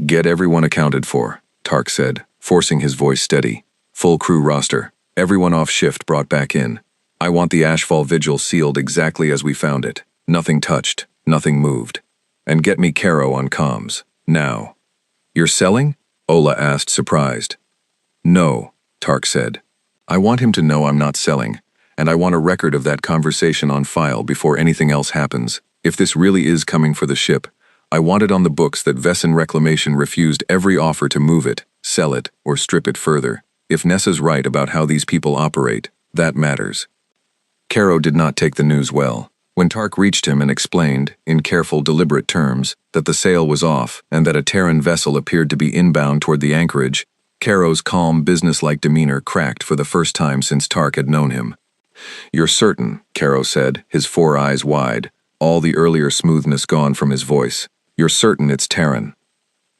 A: "Get everyone accounted for," Tark said, forcing his voice steady. "Full crew roster. Everyone off shift brought back in. I want the Ashfall Vigil sealed exactly as we found it. Nothing touched, nothing moved. And get me Caro on comms. Now." "You're selling?" Ola asked, surprised. "No," Tark said. "I want him to know I'm not selling, and I want a record of that conversation on file before anything else happens. If this really is coming for the ship, I want it on the books that Vessen Reclamation refused every offer to move it, sell it, or strip it further. If Nessa's right about how these people operate, that matters." Caro did not take the news well. When Tark reached him and explained, in careful, deliberate terms, that the sail was off and that a Terran vessel appeared to be inbound toward the anchorage, Caro's calm, businesslike demeanor cracked for the first time since Tark had known him. "You're certain," Caro said, his 4 eyes wide, all the earlier smoothness gone from his voice. "You're certain it's Terran."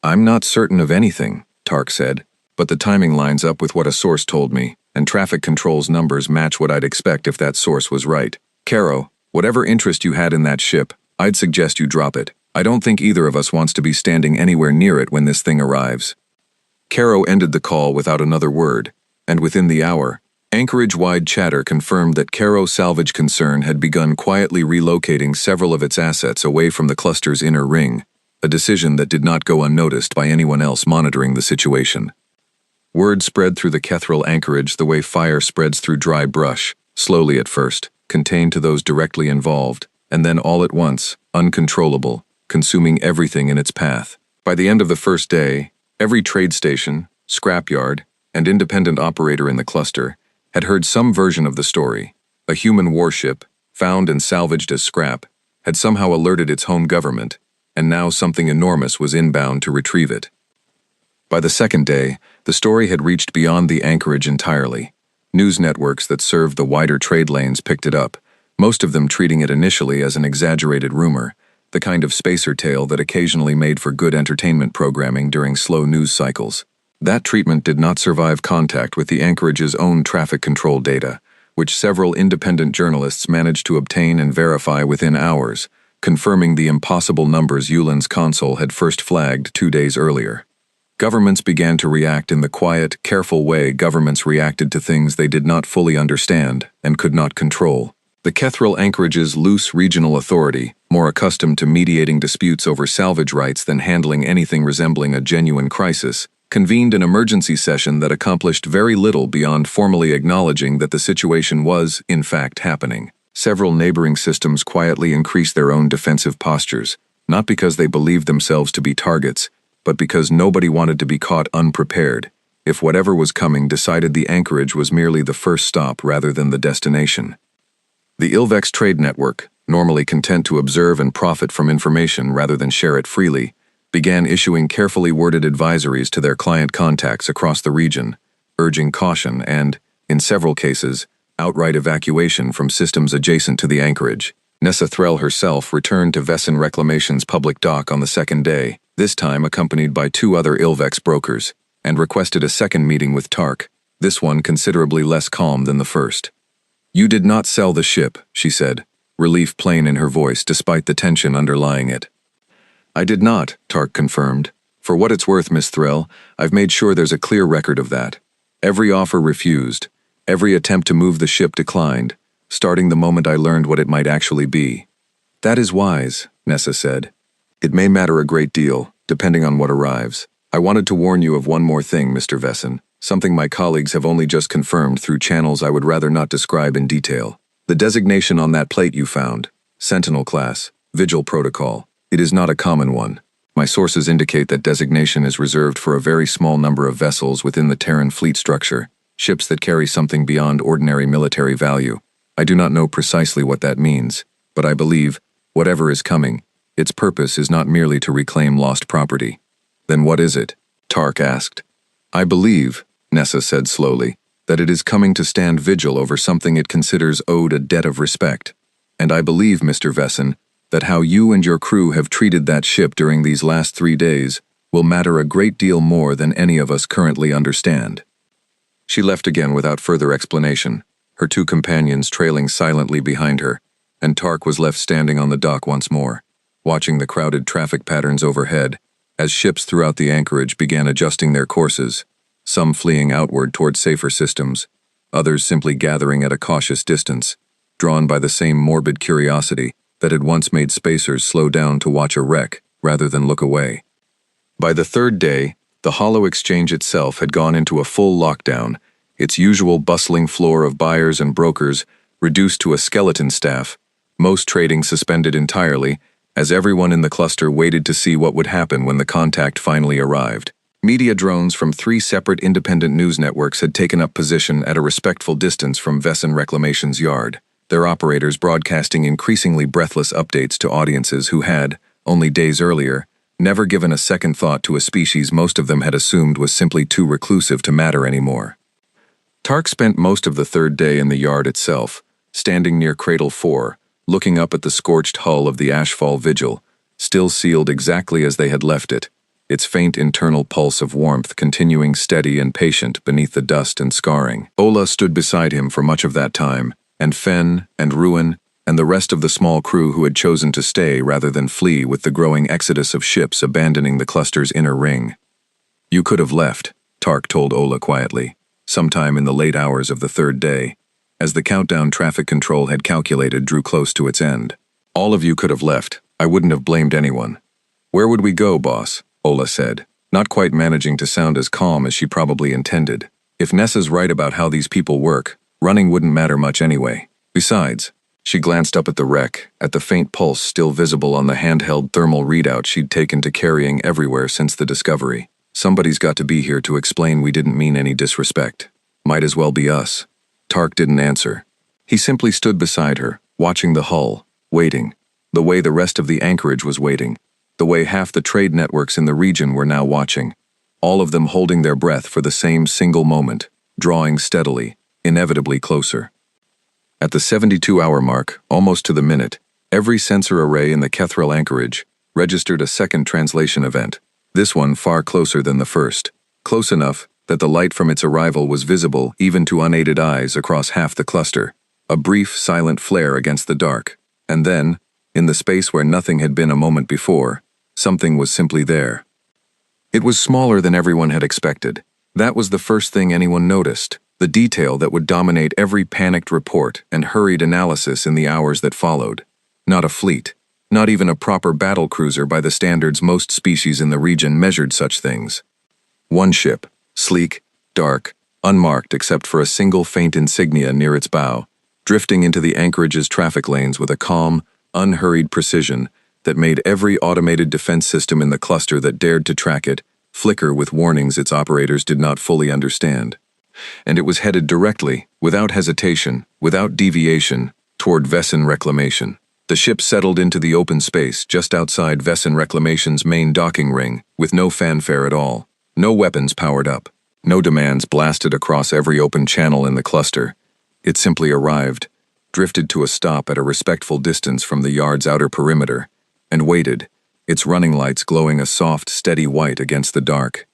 A: "I'm not certain of anything," Tark said, "but the timing lines up with what a source told me, and Traffic Control's numbers match what I'd expect if that source was right. Caro, whatever interest you had in that ship, I'd suggest you drop it. I don't think either of us wants to be standing anywhere near it when this thing arrives." Caro ended the call without another word, and within the hour, Anchorage-wide chatter confirmed that Caro Salvage Concern had begun quietly relocating several of its assets away from the cluster's inner ring, a decision that did not go unnoticed by anyone else monitoring the situation. Word spread through the Kethril anchorage the way fire spreads through dry brush, slowly at first, contained to those directly involved, and then all at once, uncontrollable, consuming everything in its path. By the end of the first day, every trade station, scrapyard, and independent operator in the cluster had heard some version of the story. A human warship, found and salvaged as scrap, had somehow alerted its home government, and now something enormous was inbound to retrieve it. By the second day, the story had reached beyond the anchorage entirely. News networks that served the wider trade lanes picked it up, most of them treating it initially as an exaggerated rumor, the kind of spacer tale that occasionally made for good entertainment programming during slow news cycles. That treatment did not survive contact with the anchorage's own traffic control data, which several independent journalists managed to obtain and verify within hours, confirming the impossible numbers Yulin's console had first flagged 2 days earlier. Governments began to react in the quiet, careful way governments reacted to things they did not fully understand and could not control. The Kethril anchorage's loose regional authority, more accustomed to mediating disputes over salvage rights than handling anything resembling a genuine crisis, convened an emergency session that accomplished very little beyond formally acknowledging that the situation was, in fact, happening. Several neighboring systems quietly increased their own defensive postures, not because they believed themselves to be targets, but because nobody wanted to be caught unprepared, if whatever was coming decided the anchorage was merely the first stop rather than the destination. The Ilvex trade network, normally content to observe and profit from information rather than share it freely, began issuing carefully worded advisories to their client contacts across the region, urging caution and, in several cases, outright evacuation from systems adjacent to the anchorage. Nessa Threll herself returned to Vesson Reclamation's public dock on the second day, this time accompanied by 2 other Ilvex brokers, and requested a second meeting with Tark, this one considerably less calm than the first. "You did not sell the ship," she said, relief plain in her voice despite the tension underlying it. "I did not," Tark confirmed. "For what it's worth, Miss Threll, I've made sure there's a clear record of that. Every offer refused. Every attempt to move the ship declined, starting the moment I learned what it might actually be." "That is wise," Nessa said. "It may matter a great deal, depending on what arrives. I wanted to warn you of one more thing, Mr. Vesson, something my colleagues have only just confirmed through channels I would rather not describe in detail. The designation on that plate you found, Sentinel Class, Vigil Protocol, it is not a common one. My sources indicate that designation is reserved for a very small number of vessels within the Terran fleet structure, ships that carry something beyond ordinary military value. I do not know precisely what that means, but I believe, whatever is coming, its purpose is not merely to reclaim lost property." "Then what is it?" Tark asked. "I believe," Nessa said slowly, "that it is coming to stand vigil over something it considers owed a debt of respect. And I believe, Mr. Vesson, that how you and your crew have treated that ship during these last 3 days will matter a great deal more than any of us currently understand." She left again without further explanation, her 2 companions trailing silently behind her, and Tark was left standing on the dock once more, watching the crowded traffic patterns overhead as ships throughout the anchorage began adjusting their courses, some fleeing outward toward safer systems, others simply gathering at a cautious distance, drawn by the same morbid curiosity that had once made spacers slow down to watch a wreck rather than look away. By the 3rd day, the Hollow Exchange itself had gone into a full lockdown, its usual bustling floor of buyers and brokers reduced to a skeleton staff, most trading suspended entirely, as everyone in the cluster waited to see what would happen when the contact finally arrived. Media drones from 3 separate independent news networks had taken up position at a respectful distance from Vesson Reclamation's yard, their operators broadcasting increasingly breathless updates to audiences who had, only days earlier, never given a second thought to a species most of them had assumed was simply too reclusive to matter anymore. Tark spent most of the 3rd day in the yard itself, standing near Cradle 4, looking up at the scorched hull of the Ashfall Vigil, still sealed exactly as they had left it, its faint internal pulse of warmth continuing steady and patient beneath the dust and scarring. Ola stood beside him for much of that time, and Fen and Ruin and the rest of the small crew who had chosen to stay rather than flee with the growing exodus of ships abandoning the cluster's inner ring. "You could have left," Tark told Ola quietly. sometime in the late hours of the third day, as the countdown traffic control had calculated drew close to its end. All of you could have left. I wouldn't have blamed anyone. Where would we go, boss? Ola said, not quite managing to sound as calm as she probably intended. If Nessa's right about how these people work, running wouldn't matter much anyway. Besides, she glanced up at the wreck, at the faint pulse still visible on the handheld thermal readout she'd taken to carrying everywhere since the discovery. Somebody's got to be here to explain we didn't mean any disrespect. Might as well be us. Tark didn't answer. He simply stood beside her, watching the hull, waiting, the way the rest of the anchorage was waiting, the way half the trade networks in the region were now watching, all of them holding their breath for the same single moment, drawing steadily, inevitably closer. At the 72-hour mark, almost to the minute, every sensor array in the Kethril anchorage registered a second translation event, this one far closer than the first, close enough that the light from its arrival was visible even to unaided eyes across half the cluster, a brief, silent flare against the dark, and then, in the space where nothing had been a moment before, something was simply there. It was smaller than everyone had expected. That was the first thing anyone noticed, the detail that would dominate every panicked report and hurried analysis in the hours that followed. Not a fleet, not even a proper battle cruiser by the standards most species in the region measured such things. One ship, sleek, dark, unmarked except for a single faint insignia near its bow, drifting into the anchorage's traffic lanes with a calm, unhurried precision that made every automated defense system in the cluster that dared to track it flicker with warnings its operators did not fully understand. And it was headed directly, without hesitation, without deviation, toward Vesson Reclamation. The ship settled into the open space just outside Vesson Reclamation's main docking ring, with no fanfare at all, no weapons powered up, no demands blasted across every open channel in the cluster. It simply arrived, drifted to a stop at a respectful distance from the yard's outer perimeter, and waited, its running lights glowing a soft, steady white against the dark.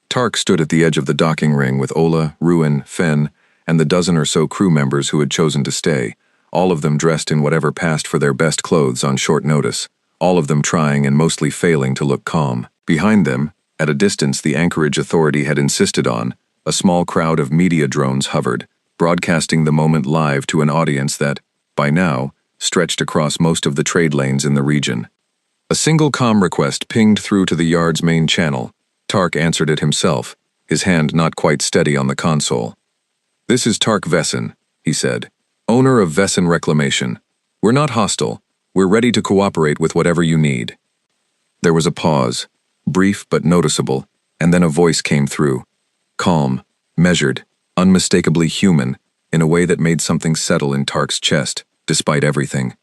A: Tark stood at the edge of the docking ring with Ola, Ruin, Fen, and the dozen or so crew members who had chosen to stay, all of them dressed in whatever passed for their best clothes on short notice, all of them trying and mostly failing to look calm. Behind them, at a distance the Anchorage Authority had insisted on, a small crowd of media drones hovered, broadcasting the moment live to an audience that, by now, stretched across most of the trade lanes in the region. A single comm request pinged through to the yard's main channel. Tark answered it himself, his hand not quite steady on the console. "This is Tark Vesson," he said, "owner of Vesson Reclamation. We're not hostile. We're ready to cooperate with whatever you need." There was a pause, brief but noticeable, and then a voice came through. Calm, measured, unmistakably human, in a way that made something settle in Tark's chest, despite everything.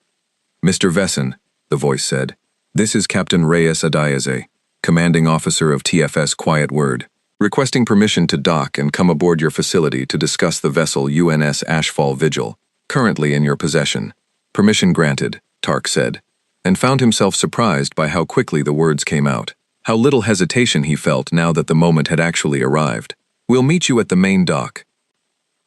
A: "Mr. Vesson," the voice said, "this is Captain Reyes Adiaze, commanding officer of TFS Quiet Word, requesting permission to dock and come aboard your facility to discuss the vessel UNS Ashfall Vigil, currently in your possession." "Permission granted," Tark said, and found himself surprised by how quickly the words came out, how little hesitation he felt now that the moment had actually arrived. "We'll meet you at the main dock."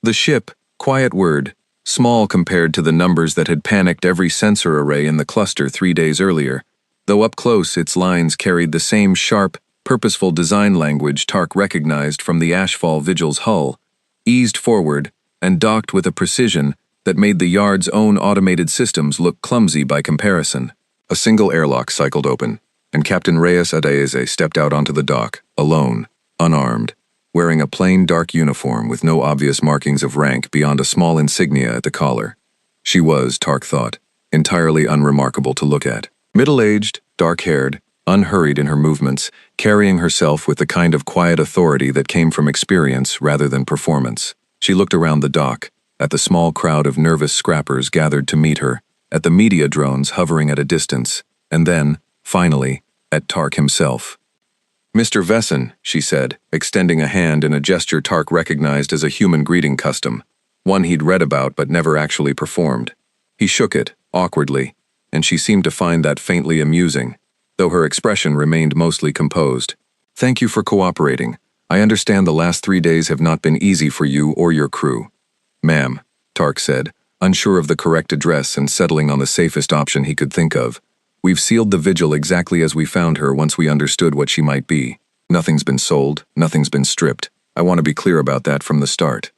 A: The ship, Quiet Word, small compared to the numbers that had panicked every sensor array in the cluster 3 days earlier, though up close its lines carried the same sharp, purposeful design language Tark recognized from the Ashfall Vigil's hull, eased forward and docked with a precision that made the yard's own automated systems look clumsy by comparison. A single airlock cycled open, and Captain Reyes Adiaze stepped out onto the dock, alone, unarmed, wearing a plain dark uniform with no obvious markings of rank beyond a small insignia at the collar. She was, Tark thought, entirely unremarkable to look at. Middle-aged, dark-haired, unhurried in her movements, carrying herself with the kind of quiet authority that came from experience rather than performance. She looked around the dock, at the small crowd of nervous scrappers gathered to meet her, at the media drones hovering at a distance, and then, finally, at Tark himself. "Mr. Vesson," she said, extending a hand in a gesture Tark recognized as a human greeting custom, one he'd read about but never actually performed. He shook it, awkwardly, and she seemed to find that faintly amusing, though her expression remained mostly composed. "Thank you for cooperating. I understand the last 3 days have not been easy for you or your crew." "Ma'am," Tark said, unsure of the correct address and settling on the safest option he could think of. "We've sealed the vigil exactly as we found her once we understood what she might be. Nothing's been sold, nothing's been stripped. I want to be clear about that from the start.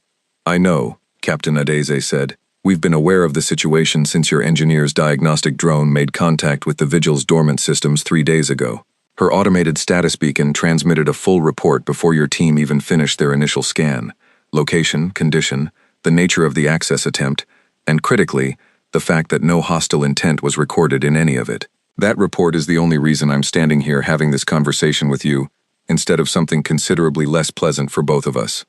A: I know, Captain Adeze said. We've been aware of the situation since your engineer's diagnostic drone made contact with the Vigil's dormant systems 3 days ago. Her automated status beacon transmitted a full report before your team even finished their initial scan. Location, condition, the nature of the access attempt, and critically, the fact that no hostile intent was recorded in any of it. That report is the only reason I'm standing here having this conversation with you, instead of something considerably less pleasant for both of us.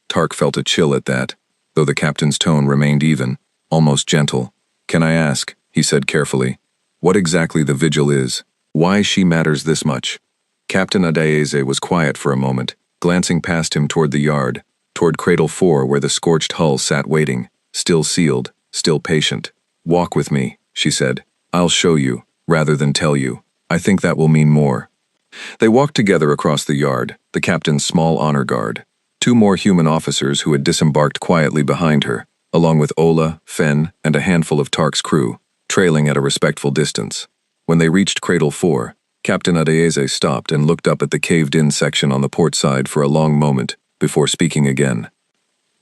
A: Tark felt a chill at that, though the captain's tone remained even, almost gentle. Can I ask, he said carefully, what exactly the Vigil is? Why she matters this much? Captain Adeze was quiet for a moment, glancing past him toward the yard, toward Cradle 4 where the scorched hull sat waiting, still sealed, still patient. Walk with me, she said. I'll show you, rather than tell you. I think that will mean more. They walked together across the yard, the captain's small honor guard. 2 more human officers who had disembarked quietly behind her, along with Ola, Fen, and a handful of Tark's crew, trailing at a respectful distance. When they reached Cradle 4, Captain Adeze stopped and looked up at the caved-in section on the port side for a long moment, before speaking again.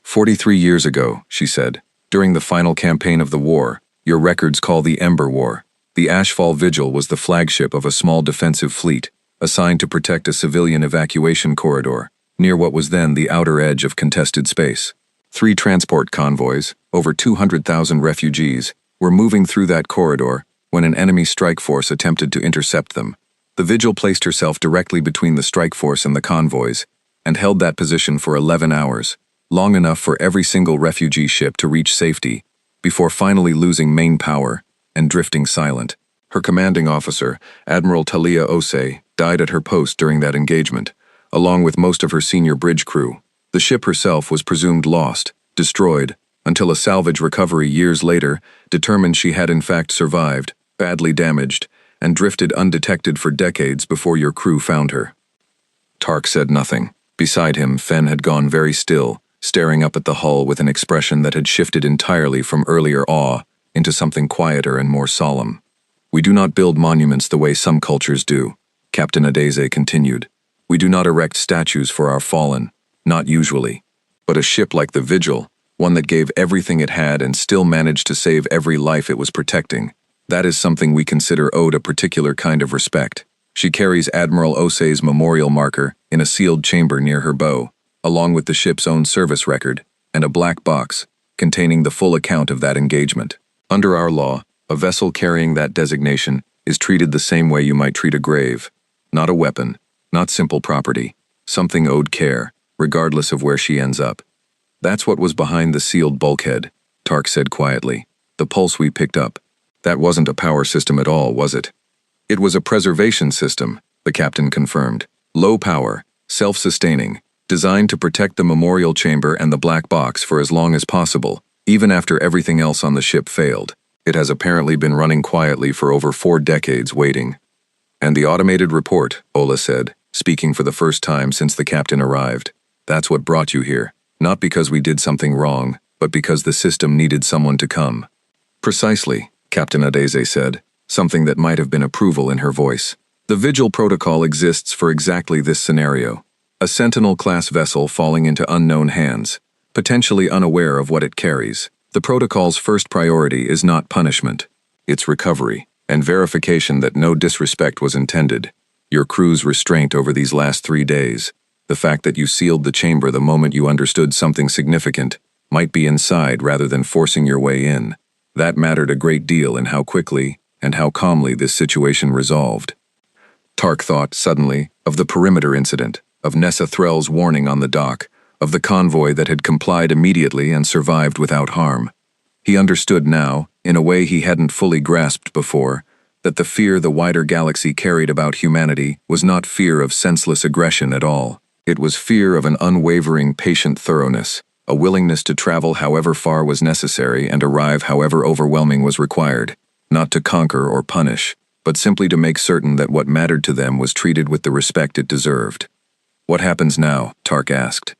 A: 43 years ago, she said, during the final campaign of the war, your records call the Ember War. The Ashfall Vigil was the flagship of a small defensive fleet, assigned to protect a civilian evacuation corridor, near what was then the outer edge of contested space. 3 transport convoys, over 200,000 refugees, were moving through that corridor when an enemy strike force attempted to intercept them. The Vigil placed herself directly between the strike force and the convoys, and held that position for 11 hours, long enough for every single refugee ship to reach safety, before finally losing main power and drifting silent. Her commanding officer, Admiral Talia Osei, died at her post during that engagement, along with most of her senior bridge crew. The ship herself was presumed lost, destroyed, until a salvage recovery years later determined she had in fact survived, badly damaged, and drifted undetected for decades before your crew found her. Tark said nothing. Beside him, Fen had gone very still, staring up at the hull with an expression that had shifted entirely from earlier awe into something quieter and more solemn. We do not build monuments the way some cultures do, Captain Adeze continued. We do not erect statues for our fallen, not usually. But a ship like the Vigil, one that gave everything it had and still managed to save every life it was protecting, that is something we consider owed a particular kind of respect. She carries Admiral Osei's memorial marker in a sealed chamber near her bow, along with the ship's own service record, and a black box containing the full account of that engagement. Under our law, a vessel carrying that designation is treated the same way you might treat a grave. Not a weapon, not simple property, something owed care, regardless of where she ends up. That's what was behind the sealed bulkhead, Tark said quietly. The pulse we picked up. That wasn't a power system at all, was it? It was a preservation system, the captain confirmed. Low power, self-sustaining, designed to protect the memorial chamber and the black box for as long as possible, even after everything else on the ship failed. It has apparently been running quietly for over 4 decades waiting. And the automated report, Ola said, speaking for the first time since the captain arrived. That's what brought you here. Not because we did something wrong, but because the system needed someone to come. Precisely, Captain Adeze said, something that might have been approval in her voice. The Vigil protocol exists for exactly this scenario. A Sentinel-class vessel falling into unknown hands, potentially unaware of what it carries. The protocol's first priority is not punishment. It's recovery, and verification that no disrespect was intended. Your crew's restraint over these last 3 days, the fact that you sealed the chamber the moment you understood something significant, might be inside rather than forcing your way in. That mattered a great deal in how quickly and how calmly this situation resolved. Tark thought, suddenly, of the perimeter incident, of Nessa Threll's warning on the dock, of the convoy that had complied immediately and survived without harm. He understood now, in a way he hadn't fully grasped before, that the fear the wider galaxy carried about humanity was not fear of senseless aggression at all. It was fear of an unwavering, patient thoroughness, a willingness to travel however far was necessary and arrive however overwhelming was required, not to conquer or punish, but simply to make certain that what mattered to them was treated with the respect it deserved. What happens now? Tark asked.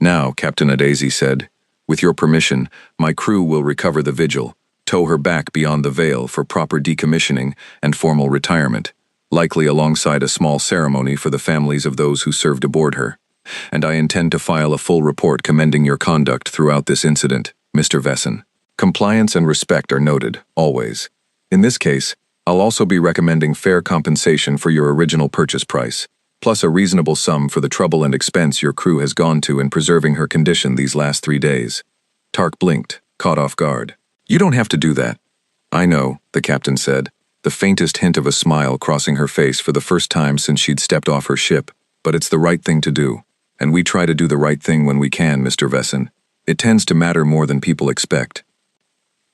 A: Now, Captain Adeze said, with your permission, my crew will recover the Vigil, tow her back beyond the Veil for proper decommissioning and formal retirement, likely alongside a small ceremony for the families of those who served aboard her. And I intend to file a full report commending your conduct throughout this incident, Mr. Vesson. Compliance and respect are noted, always. In this case, I'll also be recommending fair compensation for your original purchase price, plus a reasonable sum for the trouble and expense your crew has gone to in preserving her condition these last 3 days. Tark blinked, caught off guard. You don't have to do that. I know, the captain said, the faintest hint of a smile crossing her face for the first time since she'd stepped off her ship, but it's the right thing to do. And we try to do the right thing when we can, Mr. Vesson. It tends to matter more than people expect.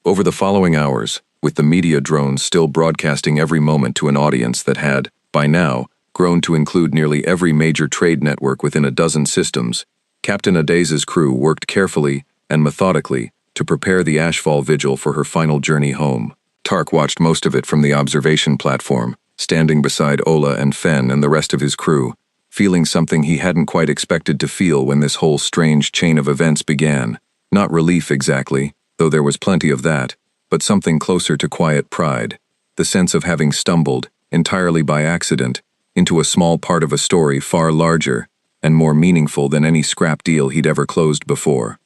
A: Over the following hours, with the media drones still broadcasting every moment to an audience that had, by now, grown to include nearly every major trade network within a dozen systems, Captain Adaize's crew worked carefully and methodically to prepare the Ashfall Vigil for her final journey home. Tark watched most of it from the observation platform, standing beside Ola and Fen and the rest of his crew, feeling something he hadn't quite expected to feel when this whole strange chain of events began. Not relief exactly, though there was plenty of that, but something closer to quiet pride, the sense of having stumbled, entirely by accident, into a small part of a story far larger and more meaningful than any scrap deal he'd ever closed before.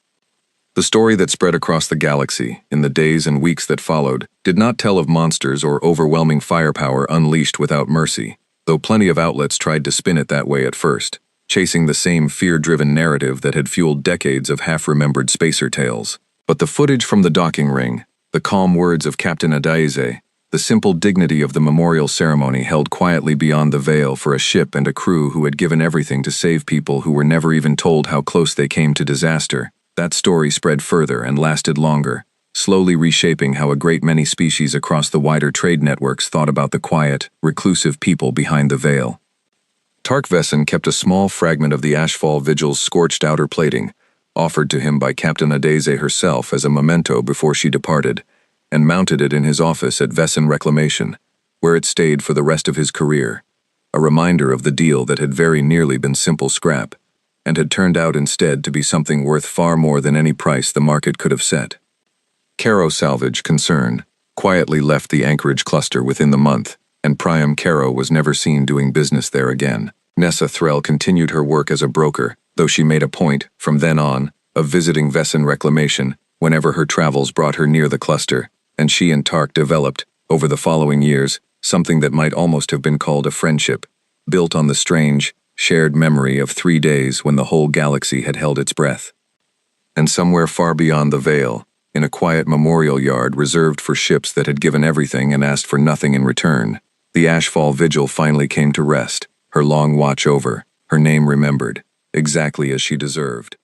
A: The story that spread across the galaxy in the days and weeks that followed did not tell of monsters or overwhelming firepower unleashed without mercy, though plenty of outlets tried to spin it that way at first, chasing the same fear-driven narrative that had fueled decades of half-remembered spacer tales. But the footage from the docking ring, the calm words of Captain Adaize, the simple dignity of the memorial ceremony held quietly beyond the veil for a ship and a crew who had given everything to save people who were never even told how close they came to disaster. That story spread further and lasted longer, slowly reshaping how a great many species across the wider trade networks thought about the quiet, reclusive people behind the veil. Tark Vesson kept a small fragment of the Ashfall Vigil's scorched outer plating, offered to him by Captain Adaize herself as a memento before she departed, and mounted it in his office at Vesson Reclamation, where it stayed for the rest of his career, a reminder of the deal that had very nearly been simple scrap, and had turned out instead to be something worth far more than any price the market could have set. Caro Salvage Concern quietly left the Anchorage cluster within the month, and Priam Caro was never seen doing business there again. Nessa Threll continued her work as a broker, though she made a point, from then on, of visiting Vesson Reclamation whenever her travels brought her near the cluster, and she and Tark developed, over the following years, something that might almost have been called a friendship, built on the strange, shared memory of 3 days when the whole galaxy had held its breath. And somewhere far beyond the veil, in a quiet memorial yard reserved for ships that had given everything and asked for nothing in return, the Ashfall Vigil finally came to rest, her long watch over, her name remembered, exactly as she deserved.